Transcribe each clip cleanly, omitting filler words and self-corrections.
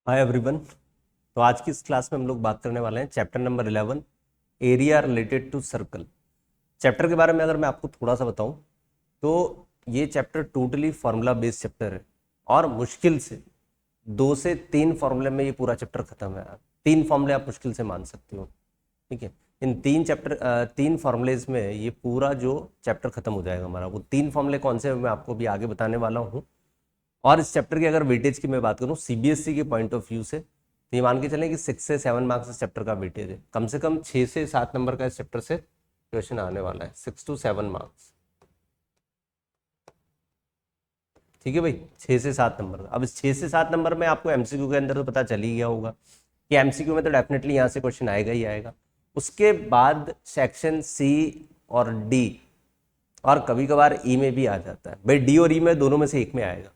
Hi everyone. तो आज की इस क्लास में हम लोग बात करने वाले हैं chapter number 11, area related to circle. Chapter के बारे में अगर मैं आपको थोड़ा सा बताऊं तो ये chapter totally formula based chapter है और मुश्किल से 2 से 3 फार्मूले में ये पूरा चैप्टर खत्म है। 3 फार्मूले आप मुश्किल से मान सकते हो। ठीक है, इन 3 फार्मूलेज में ये पूरा जो चैप्टर खत्म हो जाएगा हमारा। वो 3 फार्मूले कौन से मैं आपको भी आगे बताने वाला हूँ। और इस चैप्टर की अगर वेटेज की मैं बात करूं सीबीएसई के पॉइंट ऑफ व्यू से तो ये मान के चलें कि 6 से 7 मार्क्स इस चैप्टर का वेटेज है। कम से कम 6 से 7 नंबर का इस चैप्टर से क्वेश्चन आने वाला है, 6 to 7 मार्क्स। ठीक है भाई, 6 से 7 नंबर। अब इस 6 से 7 नंबर में आपको एमसीक्यू के अंदर तो पता चल ही गया होगा कि एमसीक्यू में तो डेफिनेटली यहाँ से क्वेश्चन आएगा ही आएगा। उसके बाद सेक्शन सी और डी और कभी कभार ई में भी आ जाता है। भाई डी और ई में दोनों में से एक में आएगा,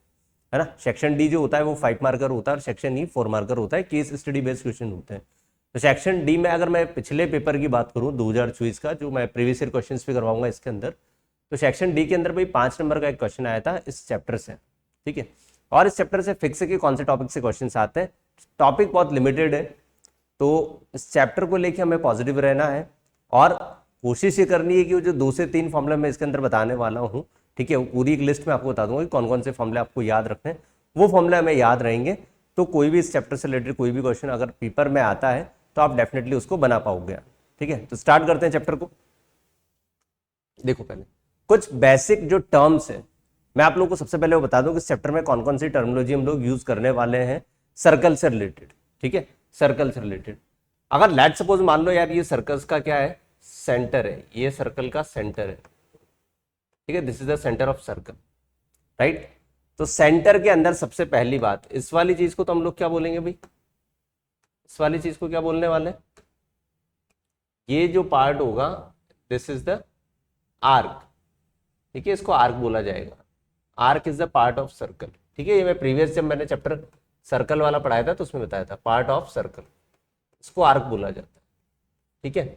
है ना। सेक्शन डी जो होता है वो 5 मार्कर होता है और सेक्शन ई 4 मार्कर होता है। केस स्टडी बेस्ड क्वेश्चन होते हैं। तो सेक्शन डी में अगर मैं पिछले पेपर की बात करूं 2024 का, जो मैं प्रीवियस ईयर क्वेश्चंस पे करवाऊंगा इसके अंदर, तो सेक्शन डी के अंदर भाई 5 नंबर का एक क्वेश्चन आया था इस चैप्टर से। ठीक है, और इस चैप्टर से फिक्स है कि कौन से टॉपिक से क्वेश्चन आते हैं। टॉपिक बहुत लिमिटेड है, तो इस चैप्टर को लेके हमें पॉजिटिव रहना है और कोशिश ये करनी है कि वो जो 2 से 3 फॉर्मूला मैं इसके अंदर बताने वाला हूँ, ठीक है, वो पूरी एक लिस्ट में आपको बता दूंगा कि कौन कौन से फॉर्मूले आपको याद रखने हैं। वो फॉर्मूले हमें याद रहेंगे तो कोई भी इस चैप्टर से रिलेटेड कोई भी क्वेश्चन अगर पेपर में आता है तो आप डेफिनेटली उसको बना पाओगे। ठीक है, तो स्टार्ट करते हैं चैप्टर को। देखो, पहले कुछ बेसिक जो टर्म्स है मैं आप लोगों को सबसे पहले वो बता दूं कि इस चैप्टर में कौन कौन सी टर्मिनोलॉजी हम लोग यूज करने वाले हैं सर्कल से रिलेटेड। ठीक है, सर्कल से रिलेटेड अगर लेट सपोज मान लो यार ये सर्कल्स का क्या है, सेंटर है, ये सर्कल का सेंटर है। ठीक है, this is the centre of circle, right. तो सेंटर के अंदर सबसे पहली बात, इस वाली चीज को तो हम लोग क्या बोलेंगे भाई, इस वाली चीज को क्या बोलने वाले, ये जो पार्ट होगा दिस इज द आर्क। ठीक है, इसको आर्क बोला जाएगा। Arc is the part of circle. ठीक है, ये मैं प्रीवियस जब मैंने चैप्टर सर्कल वाला पढ़ाया था तो उसमें बताया था पार्ट ऑफ सर्कल, इसको आर्क बोला जाता है। ठीक है,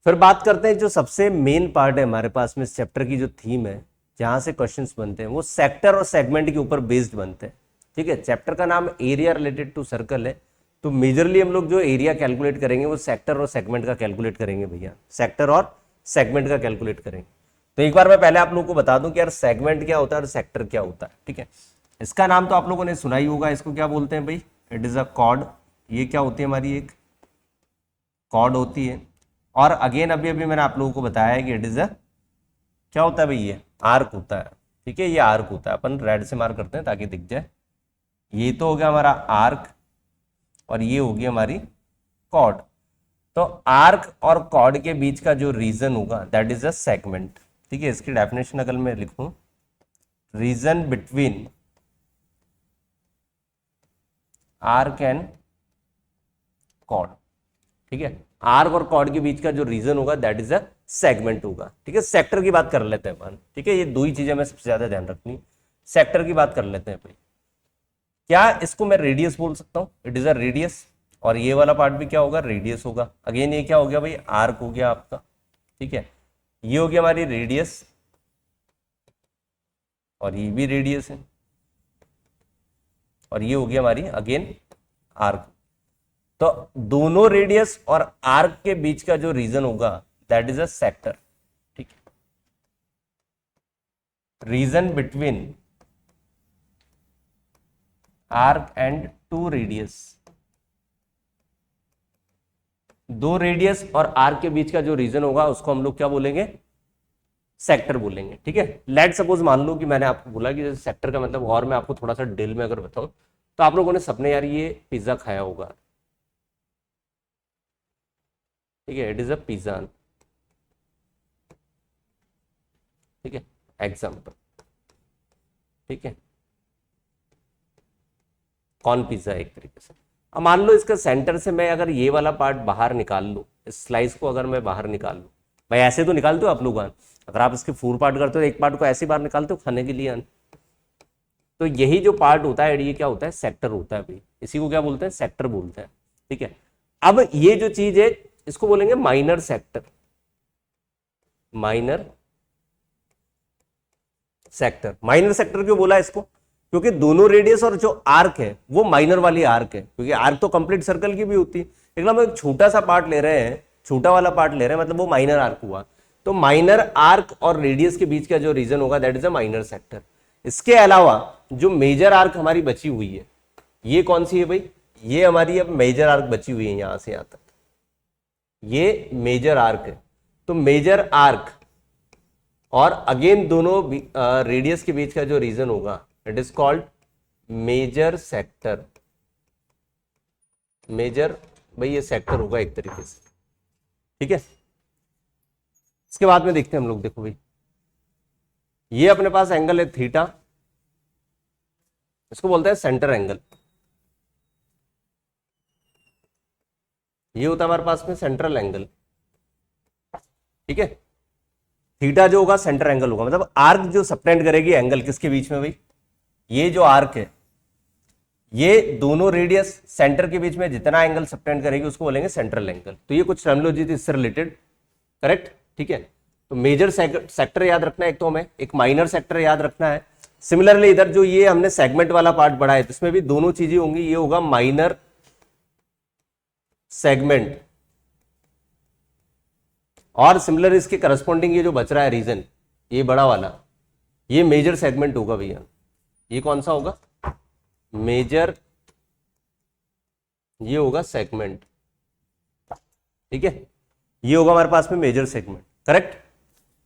फिर बात करते हैं जो सबसे मेन पार्ट है हमारे पास में इस चैप्टर की जो थीम है, जहां से क्वेश्चंस बनते हैं वो सेक्टर और सेगमेंट के ऊपर बेस्ड बनते हैं। ठीक है, चैप्टर का नाम एरिया रिलेटेड टू सर्कल है, तो मेजरली हम लोग जो एरिया कैलकुलेट करेंगे वो सेक्टर और सेगमेंट का कैलकुलेट करेंगे भैया, सेक्टर और सेगमेंट का कैलकुलेट करेंगे। तो एक बार मैं पहले आप लोगों को बता दूं कि यार सेगमेंट क्या होता है और सेक्टर क्या होता है। ठीक है, इसका नाम तो आप लोगों ने सुना ही होगा, इसको क्या बोलते हैं भाई, इट इज अ कॉर्ड। ये क्या होती है हमारी, एक कॉर्ड होती है। और अगेन अभी अभी मैंने आप लोगों को बताया है कि इट इज अ क्या होता है भाई, ये आर्क होता है। ठीक है, ये आर्क होता है, अपन रेड से मार्क करते हैं ताकि दिख जाए। ये तो हो गया हमारा आर्क और ये होगी हमारी कॉर्ड। तो आर्क और कॉर्ड के बीच का जो रीजन होगा दैट इज अ सेगमेंट। ठीक है, इसकी डेफिनेशन अगर मैं लिखूं, reason between arc and chord. ठीक है, आर्क और कॉर्ड के बीच का जो रीजन होगा दैट इज अ सेगमेंट होगा। ठीक है, सेक्टर की बात कर लेते हैं अपन। ठीक है, ये दो ही चीजें मैं सबसे ज्यादा ध्यान रखनी, सेक्टर की बात कर लेते हैं भाई। क्या इसको मैं रेडियस बोल सकता हूं, इट इज अ रेडियस। और ये वाला पार्ट भी क्या होगा, रेडियस होगा। अगेन ये क्या हो गया भाई, आर्क हो गया आपका। ठीक है, ये हो गया हमारी रेडियस और ये भी रेडियस है और ये हो गया हमारी अगेन आर्क। तो दोनों रेडियस और आर्क के बीच का जो रीजन होगा दैट इज अ सेक्टर। ठीक है, region between arc and two radius, दो रेडियस और आर्क के बीच का जो रीजन होगा उसको हम लोग क्या बोलेंगे, सेक्टर बोलेंगे। ठीक है, लेट सपोज मान लो कि मैंने आपको बोला कि जैसे सेक्टर का मतलब, और मैं आपको थोड़ा सा डिटेल में अगर बताऊं तो आप लोगों ने सबने यार ये पिज्जा खाया होगा। ठीक है, इट इज अ पिज्जा। ठीक है, एग्जाम्पल। ठीक है, कॉर्न पिज्जा एक तरीके से। अब मान लो इसका सेंटर से मैं अगर ये वाला पार्ट बाहर निकाल लूँ, इस स्लाइस को अगर मैं बाहर निकाल लूँ, भाई ऐसे तो निकालते हो आप लोग, अगर आप इसके 4 पार्ट करते हो एक पार्ट को ऐसे बाहर निकालते हो खाने के लिए, तो यही जो पार्ट होता है ये क्या होता है, सेक्टर होता है भाई। इसी को क्या बोलते हैं, सेक्टर बोलते हैं। ठीक है, अब ये जो चीज है इसको बोलेंगे minor sector. Minor sector, minor sector क्यों बोला इसको, क्योंकि दोनों रेडियस और जो आर्क है वो माइनर वाली आर्क है, क्योंकि आर्क तो कंप्लीट सर्कल की भी होती है, लेकिन हम एक छोटा सा पार्ट ले रहे हैं, छोटा वाला पार्ट ले रहे हैं, मतलब वो माइनर आर्क हुआ। तो माइनर आर्क और रेडियस के बीच का जो रीजन होगा that is a minor sector. इसके अलावा जो मेजर आर्क हमारी बची हुई है, ये कौन सी है भाई? ये हमारी अब मेजर आर्क बची हुई है यहां से यहां तक, ये मेजर आर्क है। तो मेजर आर्क और अगेन दोनों रेडियस के बीच का जो रीजन होगा it is called major sector. Major भाई ये सेक्टर होगा एक तरीके से, ठीक है। इसके बाद में देखते हैं हम लोग, देखो भाई ये अपने पास एंगल है थीटा, इसको बोलते हैं सेंटर एंगल। ये होता है हमारे पास में सेंट्रल एंगल, ठीक है। थीटा जो होगा सेंटर एंगल होगा, मतलब आर्क जो सबटेंड करेगी एंगल किसके बीच में भाई? ये जो आर्क है, ये दोनों रेडियस सेंटर के बीच में जितना एंगल सबटेंड करेगी उसको बोलेंगे सेंट्रल एंगल। तो ये कुछ टर्मिनोलॉजी थी इससे रिलेटेड, करेक्ट, ठीक है। तो मेजर सेक्टर याद रखना है एक, तो हमें एक माइनर सेक्टर याद रखना है। सिमिलरली इधर जो ये हमने सेगमेंट वाला पार्ट पढ़ा है इसमें भी दोनों चीजें होंगी, ये होगा माइनर सेगमेंट, और सिमिलर इसके करस्पॉन्डिंग ये जो बच रहा है रीजन, ये बड़ा वाला, ये मेजर सेगमेंट होगा भैया। ये कौन सा होगा? मेजर, ये होगा सेगमेंट, ठीक है। ये होगा हमारे पास में मेजर सेगमेंट, करेक्ट,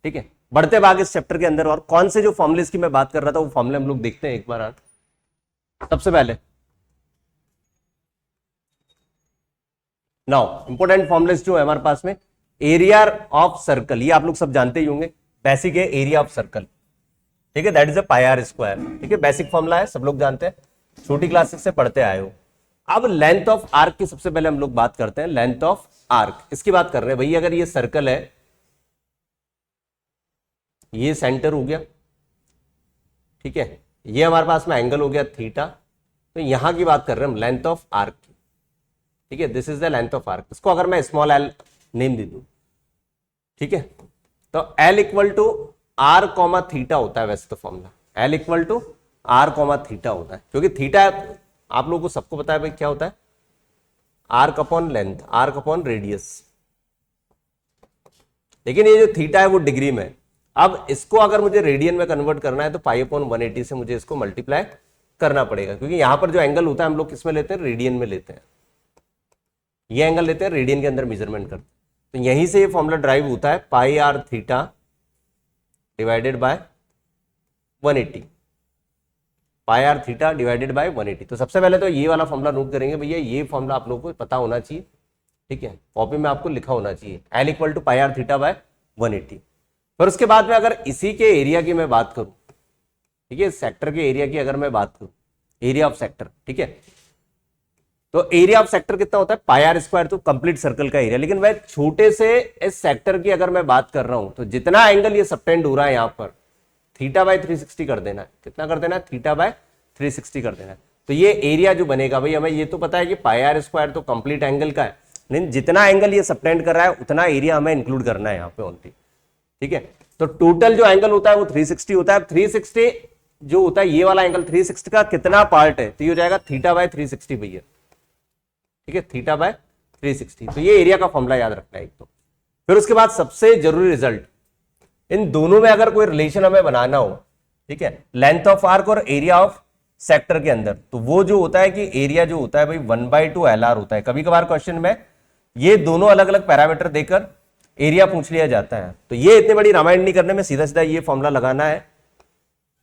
ठीक है। बढ़ते भाग इस चैप्टर के अंदर, और कौन से जो फॉर्मुलेस की मैं बात कर रहा था वो फॉर्मुले हम लोग देखते हैं एक बार आज। सबसे पहले नाउ इंपोर्टेंट फॉर्मुलेस जो है हमारे पास में, एरिया ऑफ सर्कल, ये आप लोग सब जानते ही होंगे, बेसिक है एरिया ऑफ सर्कल, ठीक है, that is a pi r square, ठीक है, बेसिक फॉर्मूला है, सब लोग जानते हैं, छोटी क्लासेस से पढ़ते आए हो। अब लेंथ ऑफ आर्क की सबसे पहले हम लोग बात करते हैं, लेंथ ऑफ आर्क इसकी बात कर रहे हैं भाई। अगर ये सर्कल है, ये सेंटर हो गया, ठीक है, ये हमारे पास में एंगल हो गया थीटा, तो यहां की बात कर रहे हैं हम लेंथ ऑफ आर्क की, ठीक है, this is the length of arc. इसको अगर मैं स्मॉल एल नेम दे दूं, ठीक है, तो L equal to r comma theta होता है वैसे तो formula, L equal to r comma theta होता है, क्योंकि थीटा आप लोगों को सबको पता है भाई क्या होता है, arc upon length, arc upon radius, लेकिन ये जो थीटा है वो डिग्री में। अब इसको अगर मुझे रेडियन में कन्वर्ट करना है तो पाई अपॉन 180 से मुझे इसको मल्टीप्लाई करना पड़ेगा, क्योंकि यहां पर जो एंगल होता है हम लोग किसमें लेते हैं? रेडियन में लेते हैं, ये एंगल लेते हैं रेडियन के अंदर मेजरमेंट करते हैं। तो यहीं से ये फॉर्मूला ड्राइव होता है, pi r theta divided by 180, pi r theta divided by 180। तो सबसे पहले तो ये वाला फॉर्मूला नोट करेंगे भैया, ये फॉर्मूला आप लोगों को पता होना चाहिए, ठीक है, कॉपी में आपको लिखा होना चाहिए, L equal to pi r theta by 180। फिर उसके बाद में अगर इसी के एरिया की मैं बात करूं, ठीक है, सेक्टर के एरिया की अगर मैं बात करूं, एरिया ऑफ सेक्टर, ठीक है, तो एरिया ऑफ सेक्टर कितना होता है? पाई आर स्क्वायर, तो कंप्लीट सर्कल का एरिया। लेकिन वह छोटे से इस सेक्टर की अगर मैं बात कर रहा हूं तो जितना एंगल ये सबटेंड हो रहा है यहां पर, थीटा बाय 360 कर देना है। कितना कर देना है? थीटा बाय 360 कर देना है। तो ये एरिया जो बनेगा भाई, हमें ये तो पता है कि पाई आर स्क्वायर तो कंप्लीट एंगल का है, लेकिन जितना एंगल ये सबटेंड कर रहा है उतना एरिया हमें इंक्लूड करना है यहाँ पे ओनली, ठीक है। तो टोटल जो एंगल होता है वो 360 होता है। 360 जो होता है ये वाला एंगल 360 का कितना पार्ट है? तो ये हो जाएगा थीटा बाय 360 भैया, ठीक है, थीटा बाय 360। तो ये एरिया का फॉर्मूला याद रखना है एक तो। फिर उसके बाद सबसे जरूरी रिजल्ट, इन दोनों में अगर कोई रिलेशन हमें बनाना हो, ठीक है, लेंथ ऑफ आर्क और एरिया ऑफ सेक्टर के अंदर, तो वो जो होता है कि एरिया जो होता है भाई 1/2 LR होता है। कभी कभार क्वेश्चन में ये दोनों अलग अलग पैरामीटर देकर एरिया पूछ लिया जाता है, तो ये इतनी बड़ी रामायण नहीं करने में, सीधा सीधा ये फॉर्मूला लगाना है,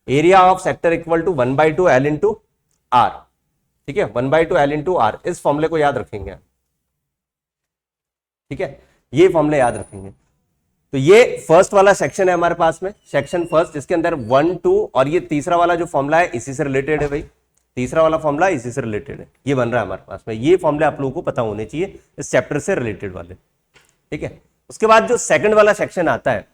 area of sector equal to 1/2 L into r, ठीक है, 1/2 L इंटू आर। इस फॉर्मूले को याद रखेंगे, ठीक है, ये फॉर्मूले याद रखेंगे। तो ये फर्स्ट वाला सेक्शन है हमारे पास में, सेक्शन फर्स्ट, जिसके अंदर 1, 2 और ये तीसरा वाला जो फॉर्मूला है इसी से रिलेटेड है भाई, तीसरा वाला फॉर्मूला इसी से रिलेटेड है, ये बन रहा है हमारे पास में। ये फॉर्मूले आप लोगों को पता होने चाहिए इस चैप्टर से रिलेटेड वाले, ठीक है। उसके बाद जो सेकंड वाला सेक्शन आता है,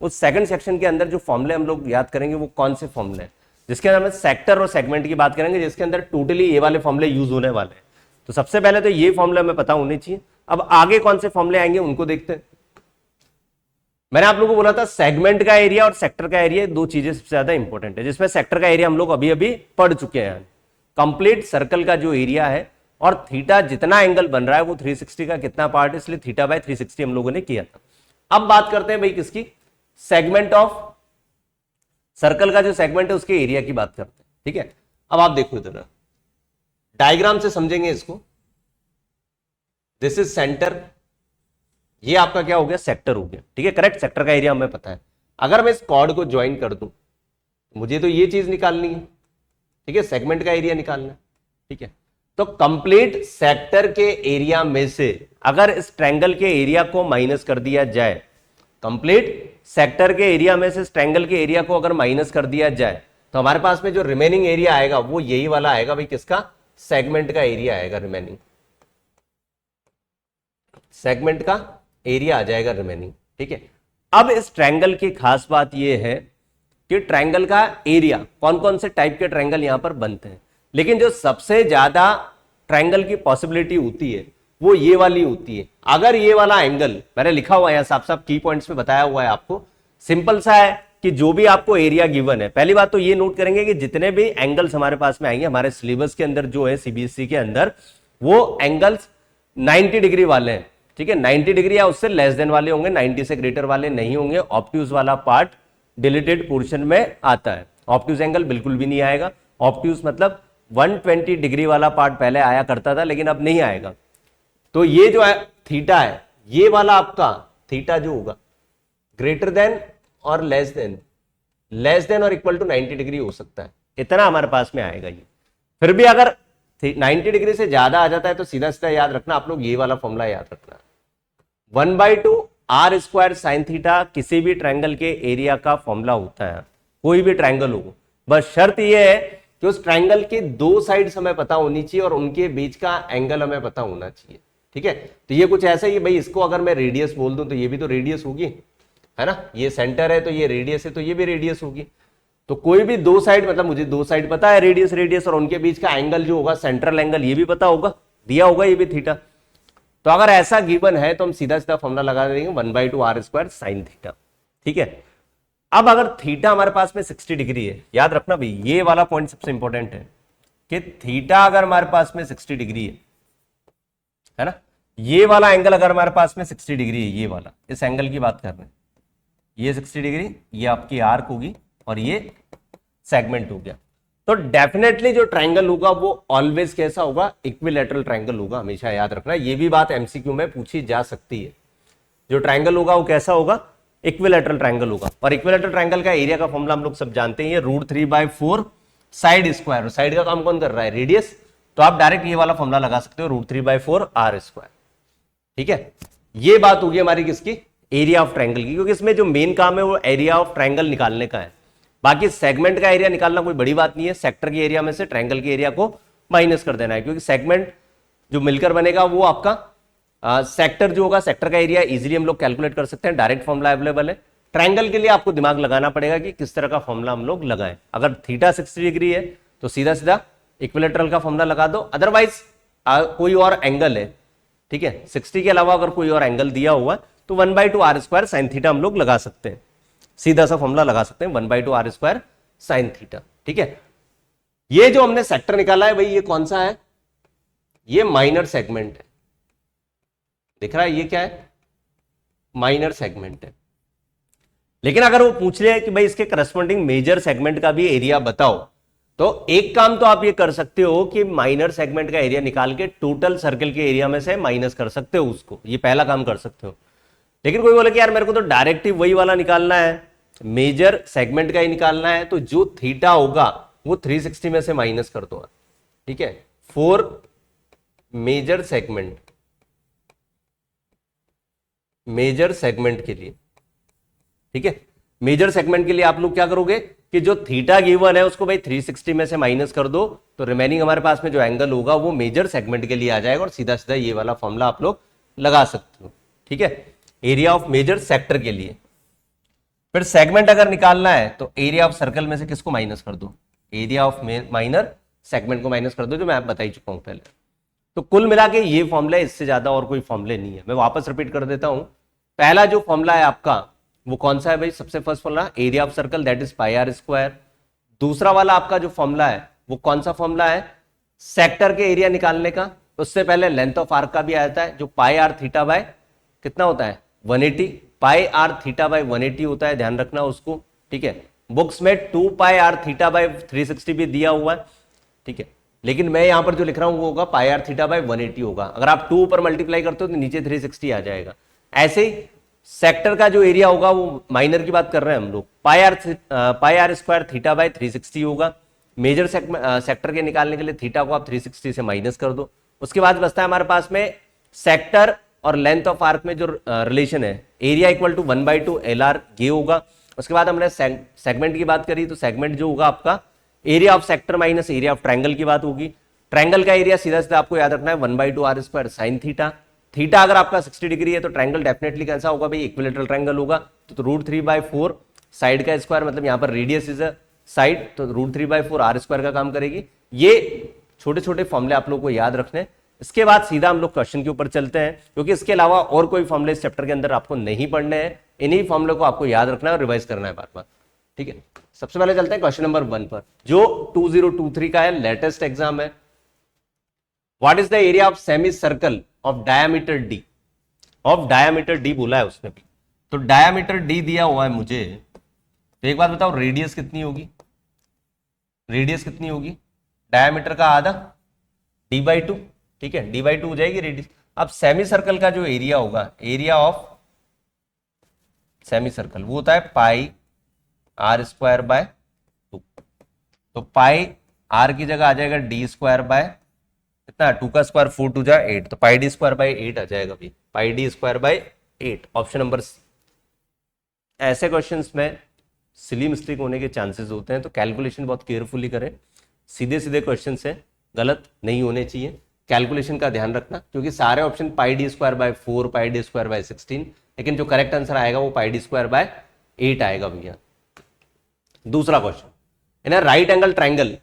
उस सेकंड सेक्शन के अंदर जो फॉर्मूले हम लोग याद करेंगे वो कौन से फॉर्मूले हैं, जिसके अंदर हम सेक्टर और सेगमेंट की बात करेंगे, जिसके अंदर टोटली ये वाले फॉर्मूले यूज होने वाले हैं। तो सबसे पहले तो ये फॉर्मूले हमें पता होने चाहिए। अब आगे कौन से फॉर्मूले आएंगे उनको देखते हैं। मैंने आप लोगों को बोला था सेगमेंट का एरिया और सेक्टर का एरिया दो चीजें सबसे ज्यादा इंपॉर्टेंट है, जिसमें सेक्टर का एरिया हम लोग अभी अभी पढ़ चुके हैं। कंप्लीट सर्कल का जो एरिया है और थीटा जितना एंगल बन रहा है वो 360 का कितना पार्ट है, इसलिए थीटा बाय 360 हम लोगों ने किया था। अब बात करते हैं भाई किसकी, सेगमेंट ऑफ सर्कल का जो सेगमेंट है उसके एरिया की बात करते हैं। ठीक है, अब आप देखो इधर डायग्राम से समझेंगे इसको। दिस इज सेंटर, ये आपका क्या हो गया, सेक्टर हो गया। ठीक है, करेक्ट, सेक्टर का एरिया हमें पता है। अगर मैं इस कॉर्ड को ज्वाइन कर दूं मुझे तो ये चीज निकालनी है। ठीक है, सेगमेंट का एरिया निकालना है। ठीक है, तो कंप्लीट सेक्टर के एरिया में से अगर इस ट्रायंगल के एरिया को माइनस कर दिया जाए, कंप्लीट सेक्टर के एरिया में से इस ट्रायंगल के एरिया को अगर माइनस कर दिया जाए तो हमारे पास में जो रिमेनिंग एरिया आएगा वो यही वाला आएगा भाई, किसका, सेगमेंट का एरिया आएगा। रिमेनिंग सेगमेंट का एरिया आ जाएगा रिमेनिंग। ठीक है, अब इस ट्रायंगल की खास बात यह है कि ट्रायंगल का एरिया, कौन कौन से टाइप के ट्रायंगल यहां पर बनते हैं, लेकिन जो सबसे ज्यादा ट्रायंगल की पॉसिबिलिटी होती है वो ये वाली होती है। अगर ये वाला एंगल, मैंने लिखा हुआ है साफ साफ की पॉइंट्स में बताया हुआ है आपको, सिंपल सा है कि जो भी आपको एरिया गिवन है, पहली बात तो ये नोट करेंगे कि जितने भी एंगल्स हमारे पास में आएंगे हमारे सिलेबस के अंदर जो है सीबीएसई के अंदर, वो एंगल्स 90 डिग्री वाले हैं। ठीक है, 90 डिग्री या उससे लेस देन वाले होंगे, 90 से ग्रेटर वाले नहीं होंगे। ऑब्ट्यूज वाला पार्ट डिलीटेड पोर्शन में आता है, ऑब्ट्यूज एंगल बिल्कुल भी नहीं आएगा। ऑब्ट्यूज मतलब 120 डिग्री वाला पार्ट पहले आया करता था लेकिन अब नहीं आएगा। तो ये जो है थीटा है, ये वाला आपका थीटा जो होगा ग्रेटर देन और लेस देन और इक्वल टू 90 डिग्री हो सकता है, इतना हमारे पास में आएगा ये। फिर भी अगर 90 डिग्री से ज्यादा आ जाता है तो सीधा सीधा याद रखना आप लोग, ये वाला फॉर्मूला याद रखना, 1/2 आर स्क्वायर साइन थीटा किसी भी ट्रायंगल के एरिया का फॉर्मूला होता है, कोई भी ट्रायंगल हो। बस शर्त यह है कि उस ट्रायंगल के दो साइड्स हमें पता होनी चाहिए और उनके बीच का एंगल हमें पता होना चाहिए। ठीक है, तो ये कुछ ऐसा ही भाई, इसको अगर मैं रेडियस बोल दूं तो ये भी तो रेडियस होगी, है ना, ये सेंटर है तो ये रेडियस है तो ये भी रेडियस होगी। तो कोई भी दो साइड, मतलब मुझे दो साइड पता है, रेडियस और उनके बीच का एंगल जो होगा सेंट्रल एंगल ये भी पता होगा, दिया होगा ये भी थीटा। तो अगर ऐसा गिवन है तो हम सीधा सीधा फॉर्मूला लगा देंगे 1/2 आर स्क्वायर साइन थीटा। ठीक है, अब अगर थीटा हमारे पास में 60 डिग्री है, याद रखना भाई ये वाला पॉइंट सबसे इंपॉर्टेंट है कि थीटा अगर हमारे पास में 60 डिग्री है ना, ये वाला एंगल अगर हमारे पास में 60 डिग्री है, ये वाला, इस एंगल की बात कर रहे हैं, ये 60 डिग्री, ये आपकी आर्क होगी और ये सेगमेंट हो गया। तो डेफिनेटली जो ट्रायंगल होगा वो ऑलवेज कैसा होगा, इक्विलैटरल ट्रायंगल होगा, हमेशा याद रखना। ये भी बात एमसीक्यू में पूछी जा सकती है, जो ट्रायंगल होगा वो कैसा होगा, इक्विलैटरल ट्रायंगल होगा। और इक्विलैटरल ट्रायंगल का एरिया का फॉर्मूला हम लोग सब जानते हैं, ये √3/4 साइड स्क्वायर, साइड का काम कौन कर रहा है, रेडियस, तो आप डायरेक्ट ये वाला फॉर्मूला लगा सकते हो √3/4 आर स्क्वायर। ठीक है, ये बात होगी हमारी किसकी, एरिया ऑफ ट्रायंगल की, क्योंकि इसमें जो मेन काम है वो एरिया ऑफ ट्रायंगल निकालने का है। बाकी सेगमेंट का एरिया निकालना कोई बड़ी बात नहीं है, सेक्टर के एरिया में से ट्रायंगल के एरिया को माइनस कर देना है, क्योंकि सेगमेंट जो मिलकर बनेगा वो आपका सेक्टर जो होगा, सेक्टर का एरिया इजीली हम लोग कैलकुलेट कर सकते हैं, डायरेक्ट फॉर्मूला अवेलेबल है। ट्रायंगल के लिए आपको दिमाग लगाना पड़ेगा कि किस तरह का फॉर्मूला हम लोग लगाएं। अगर थीटा 60 डिग्री है तो सीधा सीधा इक्विलैटरल का फॉर्मूला लगा दो, अदरवाइज कोई और एंगल है, ठीक है, 60 के अलावा अगर कोई और एंगल दिया हुआ तो 1/2 आर स्क्वायर साइन थीटा हम लोग लगा सकते हैं, सीधा सा फॉर्मूला लगा सकते हैं 1/2 आर स्क्वायर साइन थीटा। ठीक है, ये जो हमने सेक्टर निकाला है भाई, ये कौन सा है, ये माइनर सेगमेंट है, दिख रहा है, ये क्या है, माइनर सेगमेंट है। लेकिन अगर वो पूछ ले कि भाई इसके करस्पॉन्डिंग मेजर सेगमेंट का भी एरिया बताओ, तो एक काम तो आप ये कर सकते हो कि माइनर सेगमेंट का एरिया निकाल के टोटल सर्कल के एरिया में से माइनस कर सकते हो उसको, ये पहला काम कर सकते हो। लेकिन कोई बोले कि यार मेरे को तो डायरेक्ट ही वही वाला निकालना है, मेजर सेगमेंट का ही निकालना है, तो जो थीटा होगा वो 360 में से माइनस कर दो। ठीक है, फॉर मेजर सेगमेंट के लिए, ठीक है, मेजर सेगमेंट के लिए आप लोग क्या करोगे कि जो थीटा गिवन है उसको भाई 360 में से माइनस कर दो, तो रिमेनिंग हमारे पास में जो एंगल होगा वो मेजर सेगमेंट के लिए आ जाएगा और सीधा सीधा ये वाला फॉर्मूला आप लोग लगा सकते हो। ठीक है, एरिया ऑफ मेजर सेक्टर के लिए। फिर सेगमेंट अगर निकालना है तो एरिया ऑफ सर्कल में से किसको माइनस कर दो, एरिया ऑफ माइनर सेगमेंट को माइनस कर दो, जो मैं आप बता ही चुका हूं पहले। तो कुल मिला के ये फॉर्मूला है, इससे ज्यादा और कोई फॉर्मूले नहीं है। मैं वापस रिपीट कर देता हूं, पहला जो फॉर्मूला है आपका वो कौन सा है भाई? सबसे first formula area of circle that is pi r square. दूसरा वाला आपका जो फॉर्मूला है वो कौन सा फॉर्मूला है? सेक्टर के एरिया निकालने का। उससे पहले लेंथ ऑफ आर्क का भी आता है जो पाई आर थीटा बाय कितना होता है? 180। पाई आर थीटा बाय 180 होता है, ध्यान रखना उसको, ठीक है। बुक्स में 2 पाई आर थीटा बाय 360 भी दिया हुआ है, ठीक है, लेकिन मैं यहां पर जो लिख रहा हूं वो होगा पाई आर थीटा बाय 180 होगा। अगर आप 2 पर मल्टीप्लाई करते हो तो नीचे 360 आ जाएगा। ऐसे ही सेक्टर का जो एरिया होगा वो माइनर की बात कर रहे हैं हम लोग, पाई आर स्क्वायर थीटा बाय 360 होगा। मेजर सेक्टर के निकालने के लिए थीटा को आप 360 से माइनस कर दो। उसके बाद बचता है हमारे पास में सेक्टर और लेंथ ऑफ आर्क में जो रिलेशन है एरिया इक्वल टू 1/2 LR ये होगा। उसके बाद हमने सेगमेंट की बात करी तो सेगमेंट जो होगा आपका area of sector minus area of triangle की बात होगी। ट्रायंगल का एरिया सीधा सीधा आपको याद रखना है 1/2 R square sine theta. Theta अगर आपका 60 डिग्री है तो ट्रायंगल डेफिनेटली कैसा होगा भाई? इक्विलेटरल ट्रायंगल होगा। तो √3/4 साइड का स्क्वायर मतलब यहां पर रेडियस इज अ साइड, तो √3/4 R स्क्वायर का काम करेगी। ये छोटे छोटे फॉर्मूले आप लोगों को याद रखने। इसके बाद सीधा हम लोग क्वेश्चन के ऊपर चलते हैं, क्योंकि इसके अलावा और कोई फॉर्मूले इस चैप्टर के अंदर आपको नहीं पढ़ने हैं। इन्हीं फॉर्मूले को आपको याद रखना है और रिवाइज करना है बार बार, ठीक है। सबसे पहले चलते हैं क्वेश्चन नंबर 1 पर, जो 2023 का है, लेटेस्ट एग्जाम है। What is the area of semi circle of diameter D? Of diameter D बोला है उसने भी, तो डायमीटर डी दिया हुआ है मुझे। तो एक बात बताओ, रेडियस कितनी होगी? रेडियस कितनी होगी? डायमीटर का आधा d/2, ठीक है, d/2 हो जाएगी रेडियस। अब सेमी सर्कल का जो एरिया होगा, एरिया ऑफ सेमी सर्कल वो होता है पाई आर स्क्वायर बाय 2। तो पाई आर की जगह आ जाएगा डी स्क्वायर बाय कितना? 2 का स्क्वायर 4 2 जा 8, तो पाई डी स्क्वायर बाय 8 आ जाएगा भाई, pi d square by 8, option number C. ऐसे क्वेश्चंस में सिली मिस्टेक होने के चांसेस होते हैं, तो कैलकुलेशन बहुत केयरफुली करें। सीधे सीधे क्वेश्चन से गलत नहीं होने चाहिए, कैलकुलेशन का ध्यान रखना, क्योंकि सारे option pi d square bye 4, पाई डी स्क्वायर बाय 16, लेकिन जो करेक्ट आंसर आएगा वो पाई डी स्क्वायर बाय 8 आएगा भैया। दूसरा question, in right angle triangle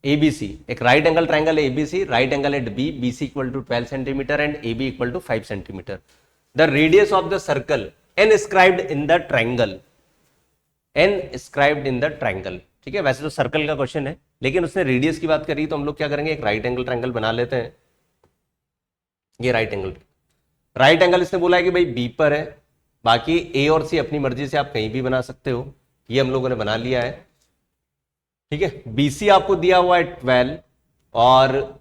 ABC, एक right angle triangle ABC, right angle at B, BC equal to 12 centimetre and AB equal to 5 centimetre. The radius of the circle inscribed in the triangle, inscribed in the triangle, ठीक है। वैसे तो circle का question है, लेकिन उसने radius की बात करी, तो हम लोग क्या करेंगे, एक राइट एंगल ट्राइंगल बना लेते हैं। ये राइट एंगल इसने बोला है कि भाई B पर है, बाकी A और C अपनी मर्जी से आप कहीं भी बना सकते हो, ये हम लोगों ने बना लिया है, ठीक है। BC आपको दिया हुआ है 12 और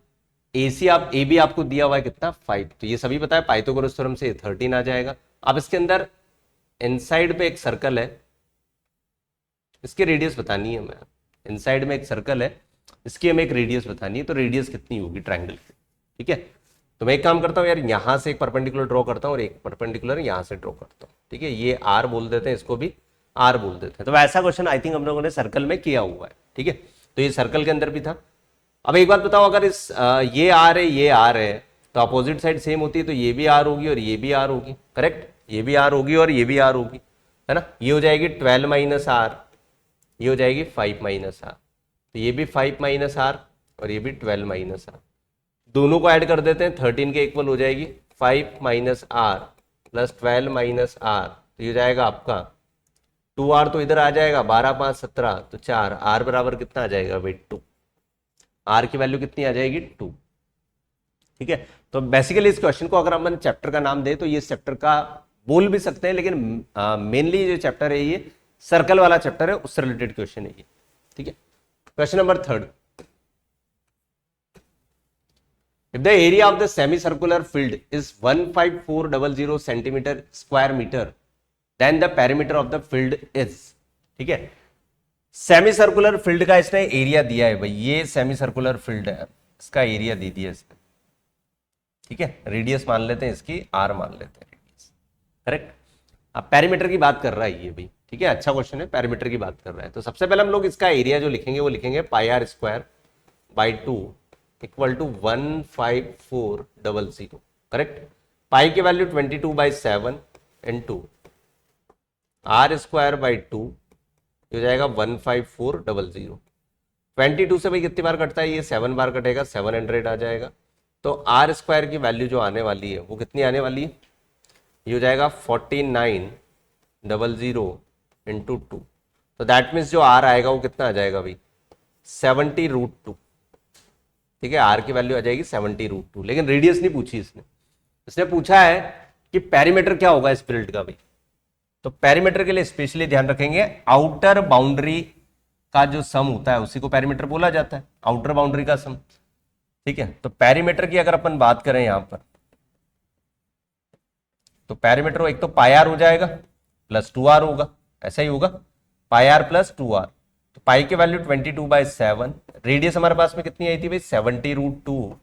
AB आपको दिया हुआ है कितना? 5। तो ये सभी पता है, पाइथागोरस थ्योरम से 13 आ जाएगा। अब इसके अंदर इनसाइड पे एक सर्कल है, इसकी रेडियस बतानी है हमें। इनसाइड में एक सर्कल है, इसकी हमें एक रेडियस बतानी है, तो रेडियस कितनी होगी ट्राइंगल की, ठीक है। तो मैं एक काम करता हूँ यार, यहां से एक परपेंडिकुलर ड्रॉ करता हूँ और एक परपेंडिकुलर यहां से ड्रॉ करता हूँ, ठीक है। ये R बोल देते हैं, इसको भी R बोल देते हैं। तो वैसा क्वेश्चन आई थिंक हम लोगों ने सर्कल में किया हुआ है, ठीक है। तो ये सर्कल के अंदर भी था। अब एक बात बताओ, अगर इस ये R है, ये R है, तो अपोजिट साइड सेम होती है, तो ये भी R होगी और ये भी R होगी, करेक्ट। ये भी R होगी और ये भी R होगी, है ना। ये हो जाएगी 12 माइनस R, ये हो जाएगी 5 माइनस R, तो ये भी 5 माइनस R और ये भी 12 माइनस R। दोनों को ऐड कर देते हैं, 13 के इक्वल हो जाएगी 5 minus R plus 12 minus R, तो ये हो जाएगा आपका 2R, तो इधर आ जाएगा 12 5 17, तो 4। R बराबर कितना आ जाएगा भाई? 2। R की वैल्यू कितनी आ जाएगी? 2, ठीक है। तो बेसिकली इस क्वेश्चन को अगर हम चैप्टर का नाम दे तो ये चैप्टर का बोल भी सकते हैं, लेकिन मेनली जो चैप्टर है ये सर्कल वाला चैप्टर है, उससे रिलेटेड क्वेश्चन है ये, ठीक है। Question number 3, if the area of the semicircular field is 15400 centimeter square meter, then the perimeter of the field is, ठीक है। सेमी सर्कुलर फील्ड का इसने एरिया दिया है भाई, ये सेमी सर्कुलर फील्ड है, इसका एरिया दे दिया इसने, ठीक है। रेडियस मान लेते हैं इसकी, R मान लेते हैं रेडियस, करेक्ट। अब पेरीमीटर की बात कर रहा है ये भाई, ठीक है, अच्छा क्वेश्चन है, पेरीमीटर की बात कर रहा है। तो सबसे पहले हम लोग इसका एरिया जो लिखेंगे वो लिखेंगे pi r square by 2 equal to 15400, correct. Pi की value 22/7 into R square by 2 हो जाएगा 15400। 22 से भाई कितनी बार कटता है? ये 7 बार कटेगा, 700 आ जाएगा। तो R स्क्वायर की वैल्यू जो आने वाली है वो कितनी आने वाली है? ये हो जाएगा 49 00 इंटू 2, तो दैट मीन्स जो आर आएगा वो कितना आ जाएगा भाई 70√2। ठीक है, आर की वैल्यू आ जाएगी 70√2। लेकिन रेडियस नहीं पूछी इसने पूछा है कि पेरीमीटर क्या होगा इस फील्ड का भाई। तो पेरीमीटर के लिए स्पेशली ध्यान रखेंगे, आउटर बाउंड्री का जो सम होता है उसी को पेरीमीटर बोला जाता है, आउटर बाउंड्री का सम। ठीक है, तो पेरीमीटर की अगर अपन बात करें यहां पर, तो पेरीमीटर एक तो पाई आर हो जाएगा प्लस 2r होगा, ऐसा ही होगा, पाई आर प्लस 2r। तो पाई की वैल्यू 22/7, रेडियस हमारे पास में कितनी आई थी भाई 70√2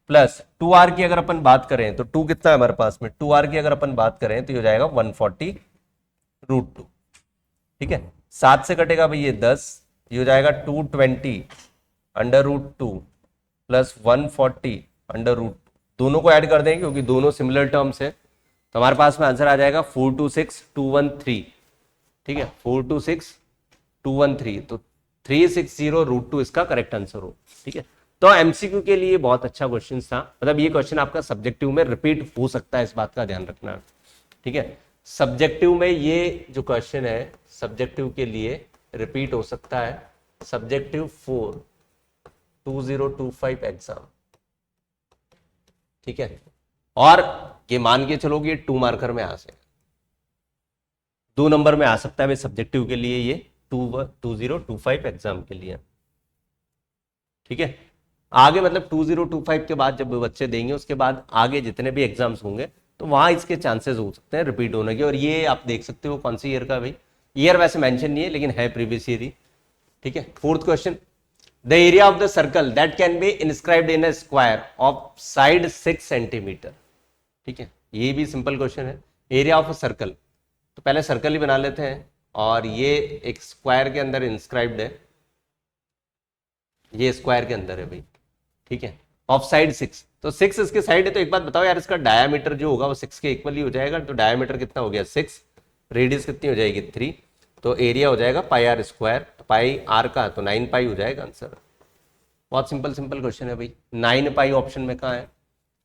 प्लस 2r की अगर अपन बात करें तो 2 कितना है हमारे पास में, 2r की अगर अपन बात करें तो ये हो जाएगा 140√2। ठीक है, 7 से कटेगा भाई ये 10, ये हो जाएगा 220√2 प्लस 140√2। दोनों को ऐड कर देंगे क्योंकि दोनों सिमिलर टर्म्स है, तो हमारे पास में आंसर आ जाएगा 426213। ठीक है, 426213, तो 360√2 इसका करेक्ट आंसर हो। ठीक है, तो एमसीक्यू के लिए बहुत अच्छा क्वेश्चन था, मतलब ये क्वेश्चन आपका सब्जेक्टिव में रिपीट हो सकता है, इस बात का ध्यान रखना। ठीक है, सब्जेक्टिव में ये जो क्वेश्चन है सब्जेक्टिव के लिए रिपीट हो सकता है, सब्जेक्टिव 4 2025 एग्जाम। ठीक है, और ये मान के चलो कि 2 मार्कर में आ सकता है, 2 नंबर में आ सकता है भाई सब्जेक्टिव के लिए, ये 2025 एग्जाम के लिए। ठीक है, आगे मतलब 2025 के बाद जब बच्चे देंगे उसके बाद आगे जितने भी एग्जाम्स होंगे तो वहां इसके चांसेस हो सकते हैं रिपीट होने के। और ये आप देख सकते हो कौन सी ईयर का भाई, ईयर वैसे मेंशन नहीं है लेकिन है प्रीवियस ईयर ही। ठीक है, 4th question, the area of the circle that can be inscribed in a square of side 6 centimetre. ठीक है, ये भी सिंपल क्वेश्चन है, एरिया ऑफ अ सर्कल, तो पहले सर्कल ही बना लेते हैं और ये एक स्क्वायर के अंदर इंस्क्राइब्ड है, ये स्क्वायर के अंदर है भाई। ठीक है, ऑफ साइड 6, तो 6 इसके साइड है, तो एक बात बताओ यार इसका डायामीटर जो होगा वो 6 के इक्वली हो जाएगा, तो डायामीटर कितना हो गया 6, रेडियस कितनी हो जाएगी 3, तो एरिया हो जाएगा पाई आर स्क्वायर, तो पाई आर का तो 9 पाई हो जाएगा आंसर। बहुत सिंपल क्वेश्चन है भाई, 9 पाई ऑप्शन में कहाँ है,